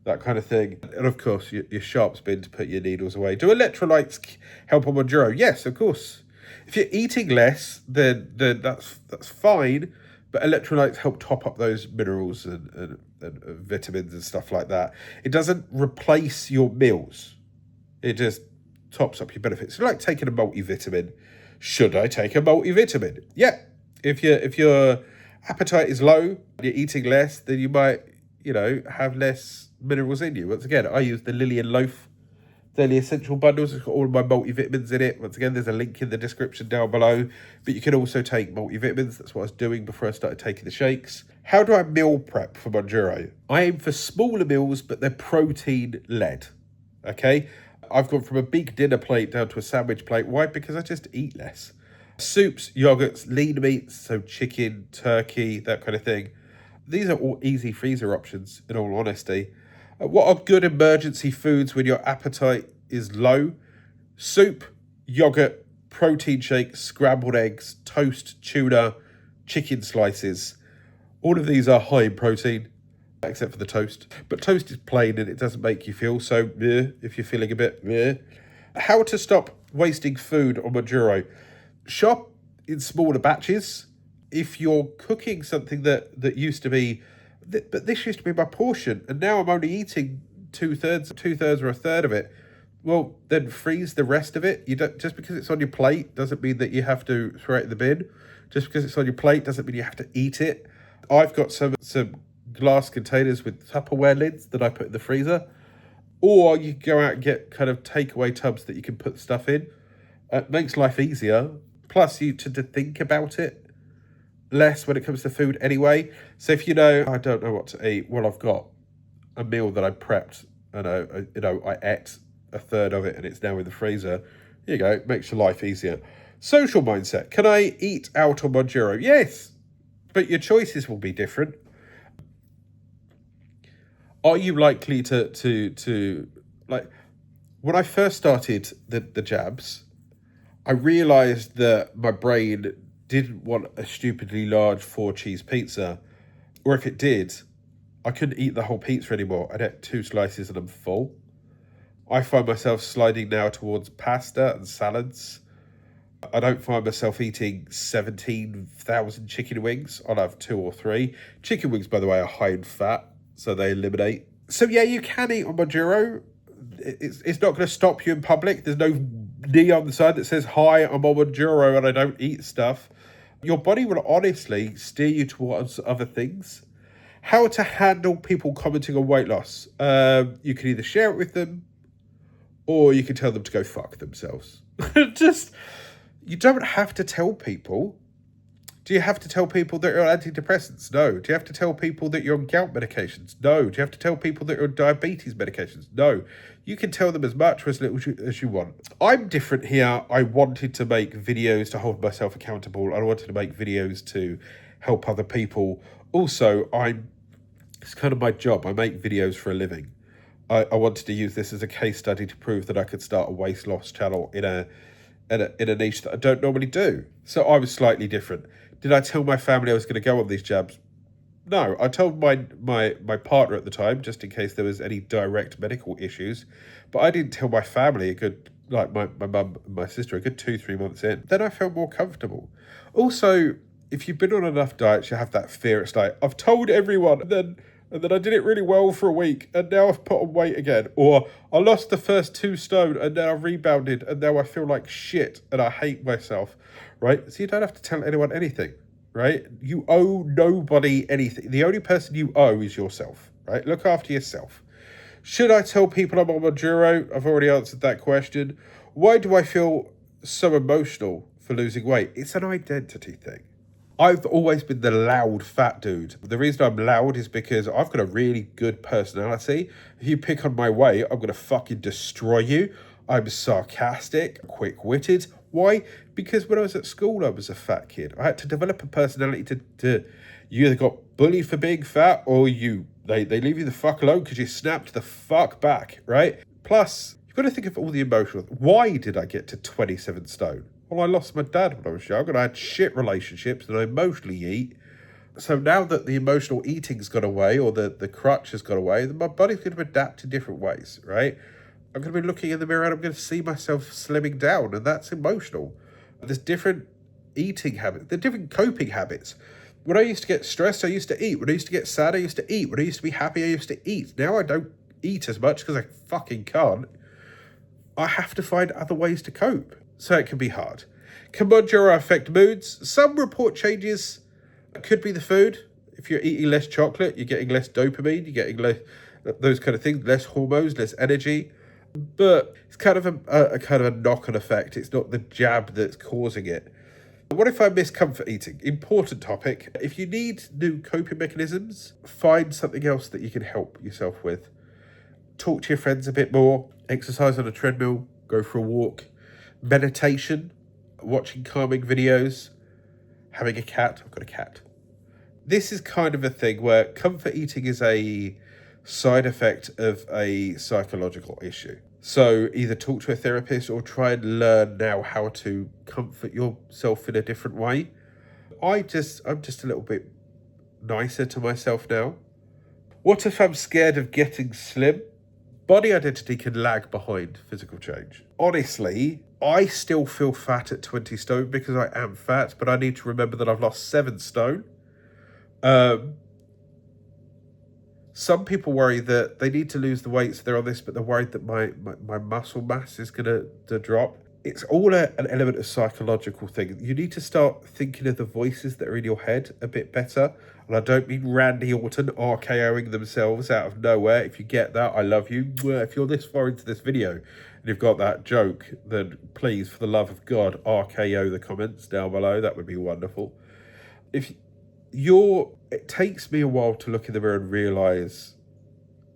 that kind of thing. And of course, your sharps bin to put your needles away. Do electrolytes help on Mounjaro? Yes, of course. If you're eating less, then that's fine. But electrolytes help top up those minerals and vitamins and stuff like that. It doesn't replace your meals. It just tops up your benefits. It's like taking a multivitamin. Should I take a multivitamin? Yeah. If your appetite is low, you're eating less, then you might, have less minerals in you. Once again, I use the Lillian Loaf Daily Essential Bundles. It's got all of my multivitamins in it. Once again, there's a link in the description down below. But you can also take multivitamins. That's what I was doing before I started taking the shakes. How do I meal prep for Mounjaro? I aim for smaller meals, but they're protein-led. Okay? I've gone from a big dinner plate down to a sandwich plate. Why? Because I just eat less. Soups, yogurts, lean meats, so chicken, turkey, that kind of thing. These are all easy freezer options, in all honesty. What are good emergency foods when your appetite is low? Soup, yogurt, protein shake, scrambled eggs, toast, tuna, chicken slices. All of these are high in protein, except for the toast. But toast is plain and it doesn't make you feel so meh if you're feeling a bit meh. How to stop wasting food on Mounjaro? Shop in smaller batches. If you're cooking something that used to be, but this used to be my portion, and now I'm only eating two-thirds or a third of it, well, then freeze the rest of it. You don't, just because it's on your plate doesn't mean that you have to throw it in the bin. Just because it's on your plate doesn't mean you have to eat it. I've got some glass containers with Tupperware lids that I put in the freezer. Or you go out and get kind of takeaway tubs that you can put stuff in. It makes life easier. Plus, you tend to think about it less when it comes to food anyway. So if you know, I don't know what to eat, well, I've got a meal that I prepped and I ate a third of it and it's now in the freezer. Here you go, it makes your life easier. Social mindset. Can I eat out on Mounjaro? Yes, but your choices will be different. Are you likely to like, when I first started the jabs, I realised that my brain didn't want a stupidly large 4-cheese pizza, or if it did, I couldn't eat the whole pizza anymore. I'd eat 2 slices and I'm full. I find myself sliding now towards pasta and salads. I don't find myself eating 17,000 chicken wings. I'll have 2 or 3. Chicken wings, by the way, are high in fat, so they eliminate. So yeah, you can eat on Mounjaro. It's not going to stop you in public. There's no knee on the side that says, hi, I'm on Mounjaro and I don't eat stuff. Your body will honestly steer you towards other things. How to handle people commenting on weight loss. You can either share it with them or you can tell them to go fuck themselves. You don't have to tell people. Do you have to tell people that you're on antidepressants? No. Do you have to tell people that you're on gout medications? No. Do you have to tell people that you're on diabetes medications? No. You can tell them as much or as little as you want. I'm different here. I wanted to make videos to hold myself accountable. I wanted to make videos to help other people. Also, it's kind of my job. I make videos for a living. I wanted to use this as a case study to prove that I could start a weight loss channel in a niche that I don't normally do. So I was slightly different. Did I tell my family I was going to go on these jabs? No, I told my partner at the time, just in case there was any direct medical issues. But I didn't tell my family my mum and my sister, a good 2-3 months in. Then I felt more comfortable. Also, if you've been on enough diets, you have that fear. It's like, I've told everyone, and then I did it really well for a week, and now I've put on weight again. Or I lost the first 2 stone, and then I rebounded, and now I feel like shit, and I hate myself, right? So you don't have to tell anyone anything, right? You owe nobody anything. The only person you owe is yourself, right? Look after yourself. Should I tell people I'm on Mounjaro? I've already answered that question. Why do I feel so emotional for losing weight? It's an identity thing. I've always been the loud fat dude. The reason I'm loud is because I've got a really good personality. If you pick on my weight, I'm going to fucking destroy you. I'm sarcastic, quick-witted. Why? Because when I was at school, I was a fat kid. I had to develop a personality to you either got bullied for being fat or they leave you the fuck alone because you snapped the fuck back, right? Plus, you've got to think of all the emotional. Why did I get to 27 stone? Well, I lost my dad when I was young and I had shit relationships and I emotionally eat. So now that the emotional eating's gone away or the crutch has gone away, then my body's going to adapt in different ways, right? I'm going to be looking in the mirror and I'm going to see myself slimming down, and that's emotional. There's different eating habits. There's different coping habits. When I used to get stressed, I used to eat. When I used to get sad, I used to eat. When I used to be happy, I used to eat. Now I don't eat as much because I fucking can't. I have to find other ways to cope. So it can be hard. Can Mounjaro affect moods? Some report changes. It could be the food. If you're eating less chocolate, you're getting less dopamine, you're getting less those kind of things, less hormones, less energy. But it's kind of a kind of a knock-on effect. It's not the jab that's causing it. What if I miss comfort eating? Important topic. If you need new coping mechanisms, find something else that you can help yourself with. Talk to your friends a bit more. Exercise on a treadmill. Go for a walk. Meditation. Watching calming videos. Having a cat. I've got a cat. This is kind of a thing where comfort eating is a side effect of a psychological issue. So either talk to a therapist or try and learn now how to comfort yourself in a different way. I'm just a little bit nicer to myself now. What if I'm scared of getting slim? body identity can lag behind physical change. Honestly, I still feel fat at 20 stone because I am fat, but I need to remember that I've lost 7 stone. Some people worry that they need to lose the weight, so they're on this, but they're worried that my muscle mass is going to drop. It's all an element of psychological thing. You need to start thinking of the voices that are in your head a bit better. And I don't mean Randy Orton RKOing themselves out of nowhere. If you get that, I love you. If you're this far into this video and you've got that joke, then please, for the love of God, RKO the comments down below. That would be wonderful. It takes me a while to look in the mirror and realise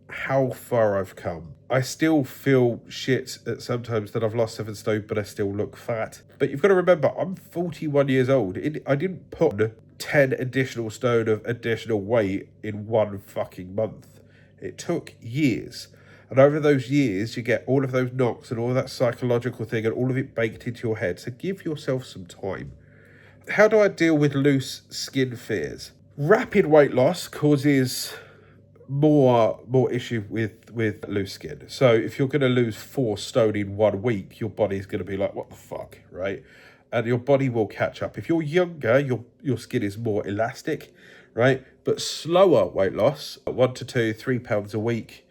how far I've come. I still feel shit at sometimes that I've lost 7 stone, but I still look fat. But you've got to remember, I'm 41 years old. I didn't put 10 additional stone of additional weight in one fucking month. It took years. And over those years, you get all of those knocks and all of that psychological thing and all of it baked into your head. So give yourself some time. How do I deal with loose skin fears? Rapid weight loss causes more issue with loose skin. So if you're going to lose 4 stone in 1 week, your body's going to be like, what the fuck, right? And your body will catch up. If you're younger, your skin is more elastic, right? But slower weight loss, 1 to 2, 3 pounds a week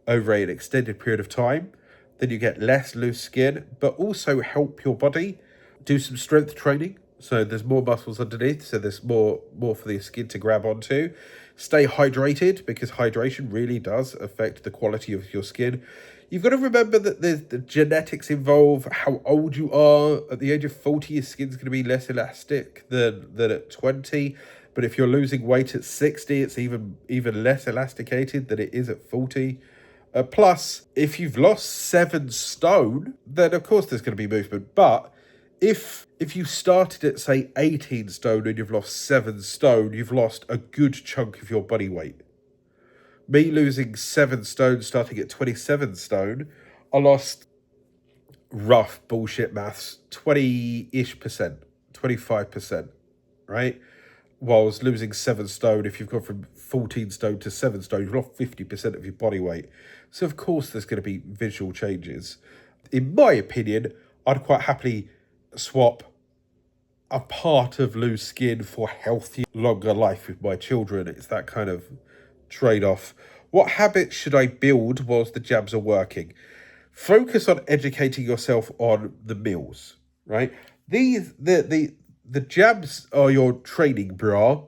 over an extended period of time, then you get less loose skin, but also help your body do some strength training. So there's more muscles underneath, so there's more for the skin to grab onto. Stay hydrated, because hydration really does affect the quality of your skin. You've got to remember that the genetics involve, how old you are. At the age of 40, your skin's going to be less elastic than at 20. But if you're losing weight at 60, it's even less elasticated than it is at 40. Plus, if you've lost 7 stone, then of course there's going to be movement. But if you started at, say, 18 stone and you've lost 7 stone, you've lost a good chunk of your body weight. Me losing 7 stone, starting at 27 stone, I lost, rough bullshit maths, 20-ish%, 25%, right? Whilst losing 7 stone, if you've gone from 14 stone to 7 stone, you've lost 50% of your body weight. So, of course, there's going to be visual changes. In my opinion, I'd quite happily swap a part of loose skin for healthy, longer life with my children. It's that kind of trade-off. What habits should I build whilst the jabs are working? Focus on educating yourself on the meals, right? The jabs are your training bra,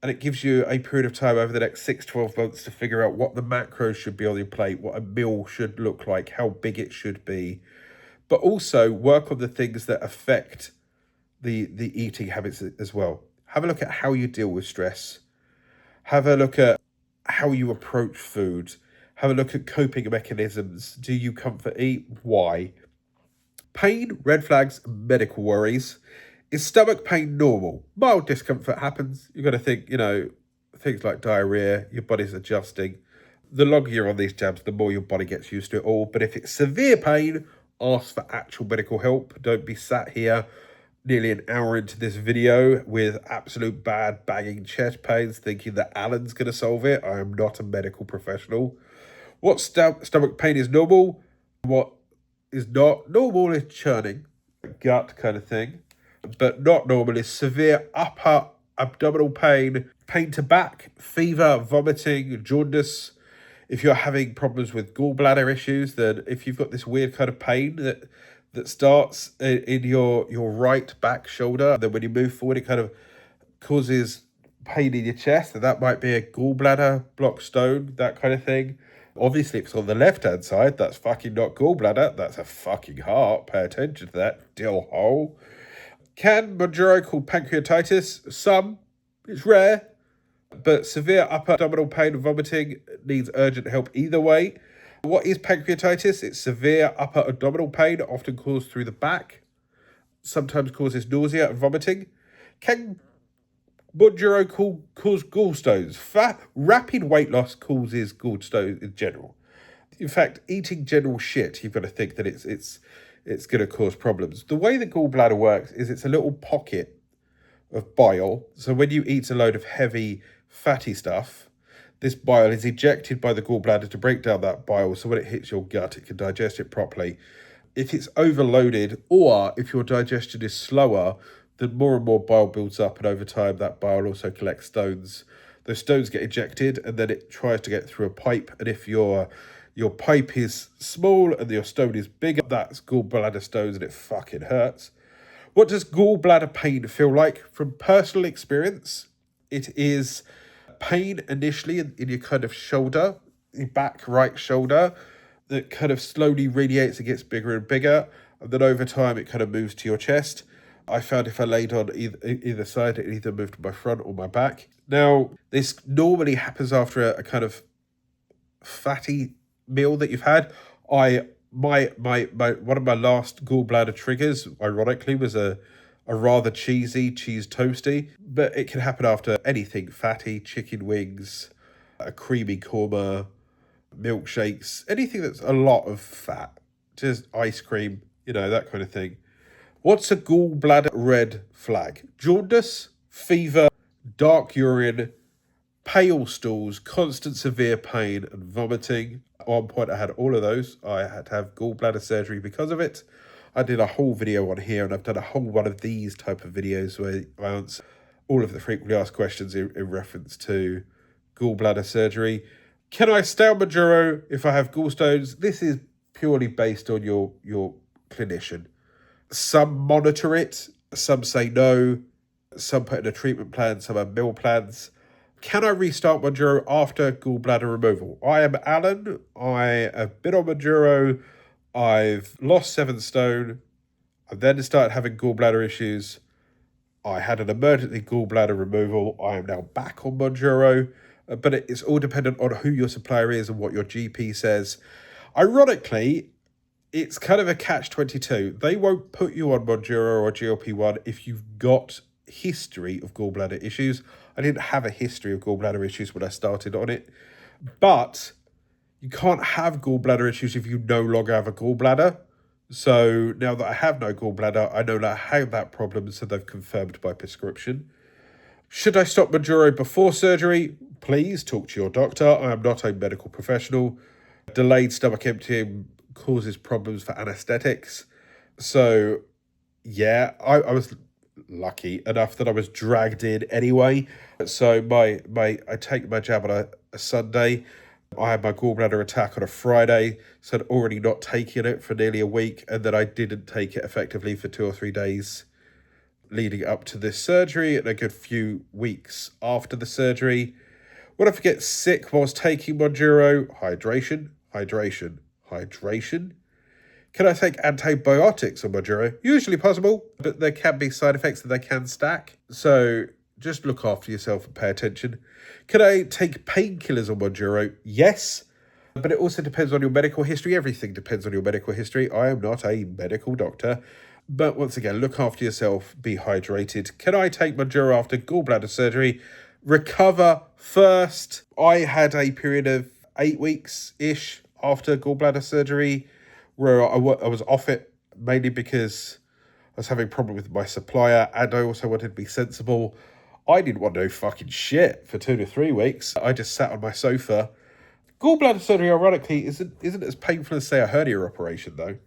and it gives you a period of time over the next 6-12 months to figure out what the macros should be on your plate, what a meal should look like, how big it should be. But also work on the things that affect the eating habits as well. Have a look at how you deal with stress. Have a look at how you approach food. Have a look at coping mechanisms. Do you comfort eat? Why? Pain, red flags, medical worries. Is stomach pain normal? Mild discomfort happens. You've got to think, things like diarrhoea, your body's adjusting. The longer you're on these jabs, the more your body gets used to it all. But if it's severe pain, ask for actual medical help. Don't be sat here nearly an hour into this video with absolute bad banging chest pains thinking that Alan's going to solve it. I am not a medical professional. What stomach pain is normal? What is not normal is churning, gut kind of thing. But not normal is severe upper abdominal pain, pain to back, fever, vomiting, jaundice. If you're having problems with gallbladder issues, then if you've got this weird kind of pain that starts in your right back shoulder, then when you move forward, it kind of causes pain in your chest, and that might be a gallbladder, block stone, that kind of thing. Obviously, if it's on the left-hand side, that's fucking not gallbladder, that's a fucking heart. Pay attention to that dill hole. Can Mounjaro cause pancreatitis? Some. It's rare. But severe upper abdominal pain and vomiting needs urgent help either way. What is pancreatitis? It's severe upper abdominal pain, often caused through the back. Sometimes causes nausea and vomiting. Can Mounjaro cause gallstones? Rapid weight loss causes gallstones in general. In fact, eating general shit, you've got to think that it's going to cause problems. The way the gallbladder works is it's a little pocket of bile. So when you eat a load of heavy fatty stuff, This bile is ejected by the gallbladder to break down that bile, so when it hits your gut, it can digest it properly. If it's overloaded, or if your digestion is slower, then more and more bile builds up, and over time that bile also collects stones. Those stones get ejected, and then it tries to get through a pipe, and if your pipe is small and your stone is bigger, that's gallbladder stones, and it fucking hurts. What does gallbladder pain feel like? From personal experience, it is pain initially in your kind of shoulder, your back right shoulder, that kind of slowly radiates and gets bigger and bigger, and then over time it kind of moves to your chest. I found if I laid on either side, it either moved to my front or my back. Now, this normally happens after a kind of fatty meal that you've had. My one of my last gallbladder triggers, ironically, was a rather cheesy cheese toasty, but it can happen after anything fatty, chicken wings, a creamy korma, milkshakes, anything that's a lot of fat, just ice cream, that kind of thing. What's a gallbladder red flag? Jaundice, fever, dark urine, pale stools, constant severe pain, and vomiting. At one point I had all of those. I had to have gallbladder surgery because of it. I did a whole video on here, and I've done a whole one of these type of videos where I answer all of the frequently asked questions in reference to gallbladder surgery. Can I stay on Mounjaro if I have gallstones? This is purely based on your clinician. Some monitor it, some say no, some put in a treatment plan, some have meal plans. Can I restart Mounjaro after gallbladder removal? I am Alan. I have been on Mounjaro. I've lost 7 stone. I then started having gallbladder issues. I had an emergency gallbladder removal. I am now back on Mounjaro. But it's all dependent on who your supplier is and what your GP says. Ironically, it's kind of a catch-22. They won't put you on Mounjaro or GLP-1 if you've got history of gallbladder issues. I didn't have a history of gallbladder issues when I started on it. But you can't have gallbladder issues if you no longer have a gallbladder. So now that I have no gallbladder, I no longer have that problem, so they've confirmed my prescription. Should I stop Mounjaro before surgery? Please talk to your doctor. I am not a medical professional. Delayed stomach emptying causes problems for anesthetics. So, yeah, I was lucky enough that I was dragged in anyway. So I take my jab on a Sunday. I had my gallbladder attack on a Friday, so I'd already not taken it for nearly a week, and then I didn't take it effectively for 2 or 3 days leading up to this surgery and a good few weeks after the surgery. When I get sick whilst taking Mounjaro, hydration. Can I take antibiotics on Mounjaro? Usually possible, but there can be side effects that they can stack. So just look after yourself and pay attention. Can I take painkillers on Mounjaro? Yes, but it also depends on your medical history. Everything depends on your medical history. I am not a medical doctor. But once again, look after yourself, be hydrated. Can I take Mounjaro after gallbladder surgery? Recover first. I had a period of 8 weeks-ish after gallbladder surgery where I was off it, mainly because I was having a problem with my supplier, and I also wanted to be sensible. I didn't want no fucking shit for 2 to 3 weeks. I just sat on my sofa. Gallbladder surgery, ironically, isn't as painful as, say, a hernia operation, though.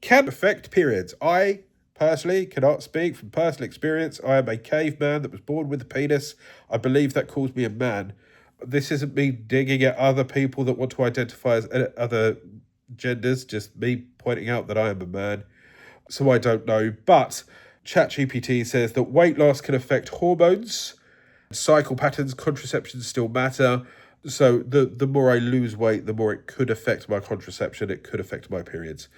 Can affect periods. I personally cannot speak from personal experience. I am a caveman that was born with a penis. I believe that calls me a man. This isn't me digging at other people that want to identify as other genders, just me pointing out that I am a man. So I don't know. But ChatGPT says that weight loss can affect hormones, cycle patterns, contraception still matter. So the more I lose weight, the more it could affect my contraception. It could affect my periods.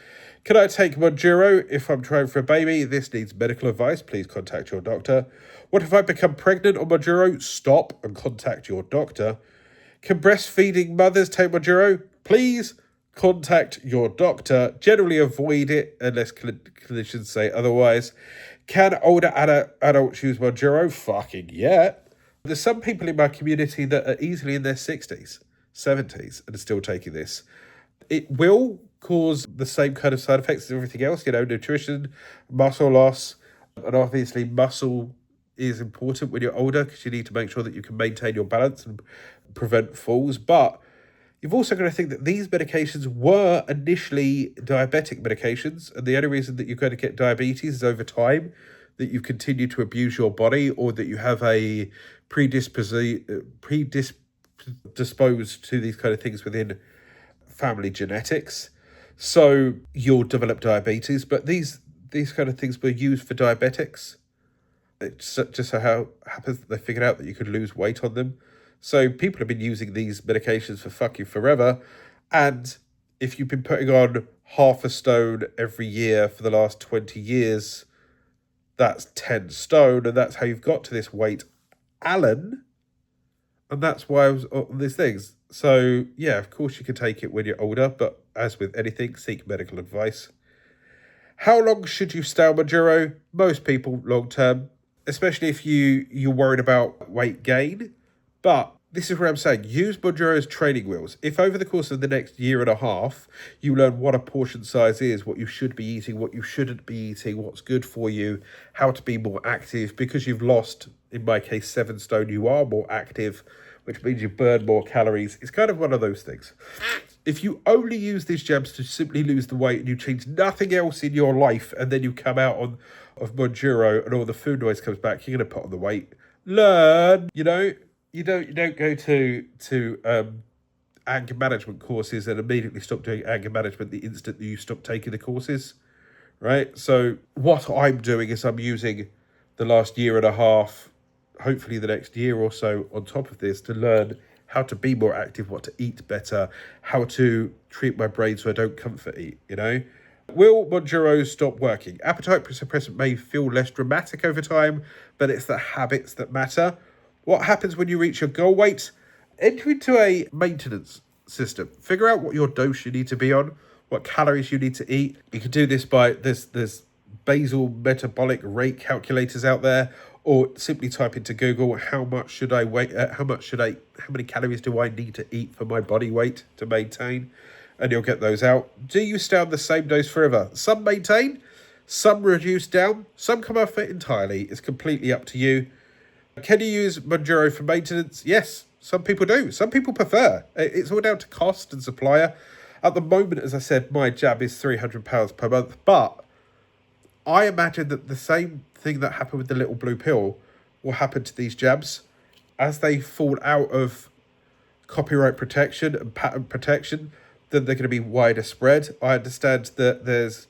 Can I take Mounjaro if I'm trying for a baby? This needs medical advice. Please contact your doctor. What if I become pregnant on Mounjaro? Stop and contact your doctor. Can breastfeeding mothers take Mounjaro? Please contact your doctor. Generally avoid it unless clinicians say otherwise. Can older adults use Mounjaro? Fucking yeah. There's some people in my community that are easily in their 60s, 70s, and are still taking this. It will cause the same kind of side effects as everything else, nutrition, muscle loss, and obviously muscle is important when you're older because you need to make sure that you can maintain your balance and prevent falls. But you've also got to think that these medications were initially diabetic medications, and the only reason that you're going to get diabetes is over time, that you continue to abuse your body, or that you have a predisposed to these kind of things within family genetics. So you'll develop diabetes, but these kind of things were used for diabetics. It just so how happens that they figured out that you could lose weight on them. So people have been using these medications for fucking forever. And if you've been putting on half a stone every year for the last 20 years, that's 10 stone. And that's how you've got to this weight, Alan. And that's why I was on these things. So, yeah, of course you can take it when you're older. But as with anything, seek medical advice. How long should you stay on Mounjaro? Most people long term, especially if you're worried about weight gain. But this is where I'm saying, use Mounjaro as training wheels. If over the course of the next year and a half, you learn what a portion size is, what you should be eating, what you shouldn't be eating, what's good for you, how to be more active, because you've lost, in my case, 7 stone, you are more active, which means you burn more calories. It's kind of one of those things. If you only use these jabs to simply lose the weight and you change nothing else in your life, and then you come out of Mounjaro and all the food noise comes back, you're going to put on the weight. Learn, you know. You don't go to anger management courses and immediately stop doing anger management the instant that you stop taking the courses, right? So what I'm doing is I'm using the last year and a half, hopefully the next year or so on top of this, to learn how to be more active, what to eat better, how to treat my brain so I don't comfort eat, you know? Will Mounjaro stop working? Appetite suppressant may feel less dramatic over time, but it's the habits that matter. What happens when you reach your goal weight? Enter into a maintenance system. Figure out what your dose you need to be on, what calories you need to eat. You can do this by, there's basal metabolic rate calculators out there, or simply type into Google, how many calories do I need to eat for my body weight to maintain? And you'll get those out. Do you stay on the same dose forever? Some maintain, some reduce down, some come off it entirely. It's completely up to you. Can you use Mounjaro for maintenance? Yes, some people do. Some people prefer. It's all down to cost and supplier. At the moment, as I said, my jab is £300 per month, but I imagine that the same thing that happened with the little blue pill will happen to these jabs. As they fall out of copyright protection and patent protection, then they're going to be wider spread. I understand that there's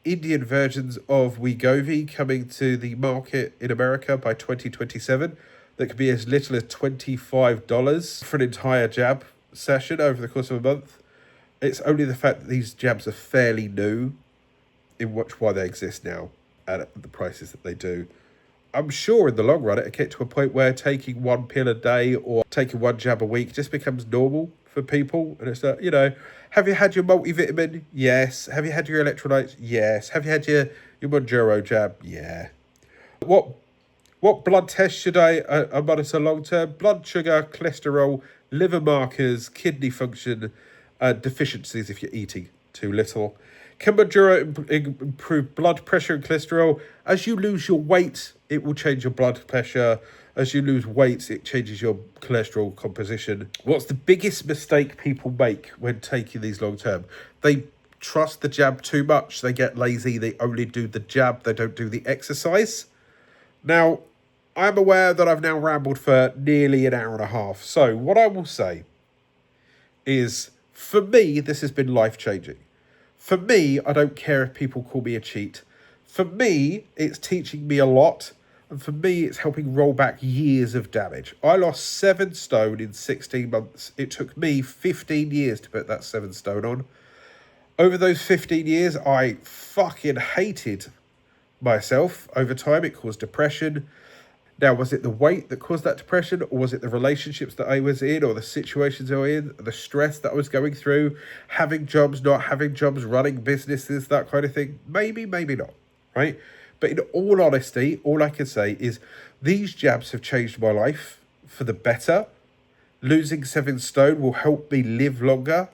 Indian versions of Wegovy coming to the market in America by 2027 that could be as little as $25 for an entire jab session over the course of a month. It's only the fact that these jabs are fairly new in why they exist now at the prices that they do. I'm sure in the long run it'll get to a point where taking one pill a day or taking one jab a week just becomes normal for people. And it's like, you know, have you had your multivitamin? Yes. Have you had your electrolytes? Yes. Have you had your Mounjaro jab? Yeah. What blood tests should I monitor long term? Blood sugar, cholesterol, liver markers, kidney function, deficiencies if you're eating too little. Can Mounjaro improve blood pressure and cholesterol? As you lose your weight, it will change your blood pressure. As you lose weight, it changes your cholesterol composition. What's the biggest mistake people make when taking these long term? They trust the jab too much. They get lazy. They only do the jab. They don't do the exercise. Now, I'm aware that I've now rambled for nearly an hour and a half. So what I will say is, for me, this has been life-changing. For me, I don't care if people call me a cheat. For me, it's teaching me a lot. And for me, it's helping roll back years of damage. I lost 7 stone in 16 months. It took me 15 years to put that 7 stone on. Over those 15 years, I fucking hated myself. Over time, it caused depression. Now, was it the weight that caused that depression, or was it the relationships that I was in, or the situations I was in, the stress that I was going through, having jobs, not having jobs, running businesses, that kind of thing? Maybe, maybe not, right? But in all honesty, all I can say is these jabs have changed my life for the better. Losing 7 stone will help me live longer,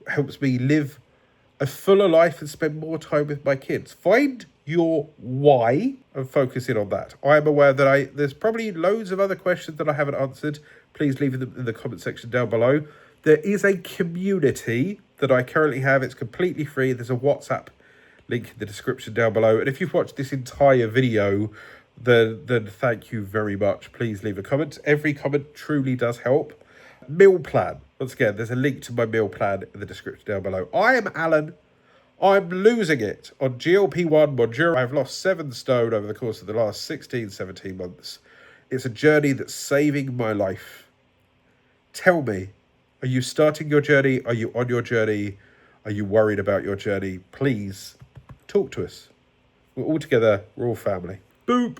helps me live a fuller life and spend more time with my kids. Find your why and focus in on that. I am aware that there's probably loads of other questions that I haven't answered. Please leave them in the comment section down below. There is a community that I currently have. It's completely free. There's a WhatsApp link in the description down below. And if you've watched this entire video, then thank you very much. Please leave a comment. Every comment truly does help. Meal plan. Once again, there's a link to my meal plan in the description down below. I am Alan. I'm losing it on GLP-1 Mounjaro. I've lost 7 stone over the course of the last 16, 17 months. It's a journey that's saving my life. Tell me, are you starting your journey? Are you on your journey? Are you worried about your journey? Please talk to us. We're all together. We're all family. Boop.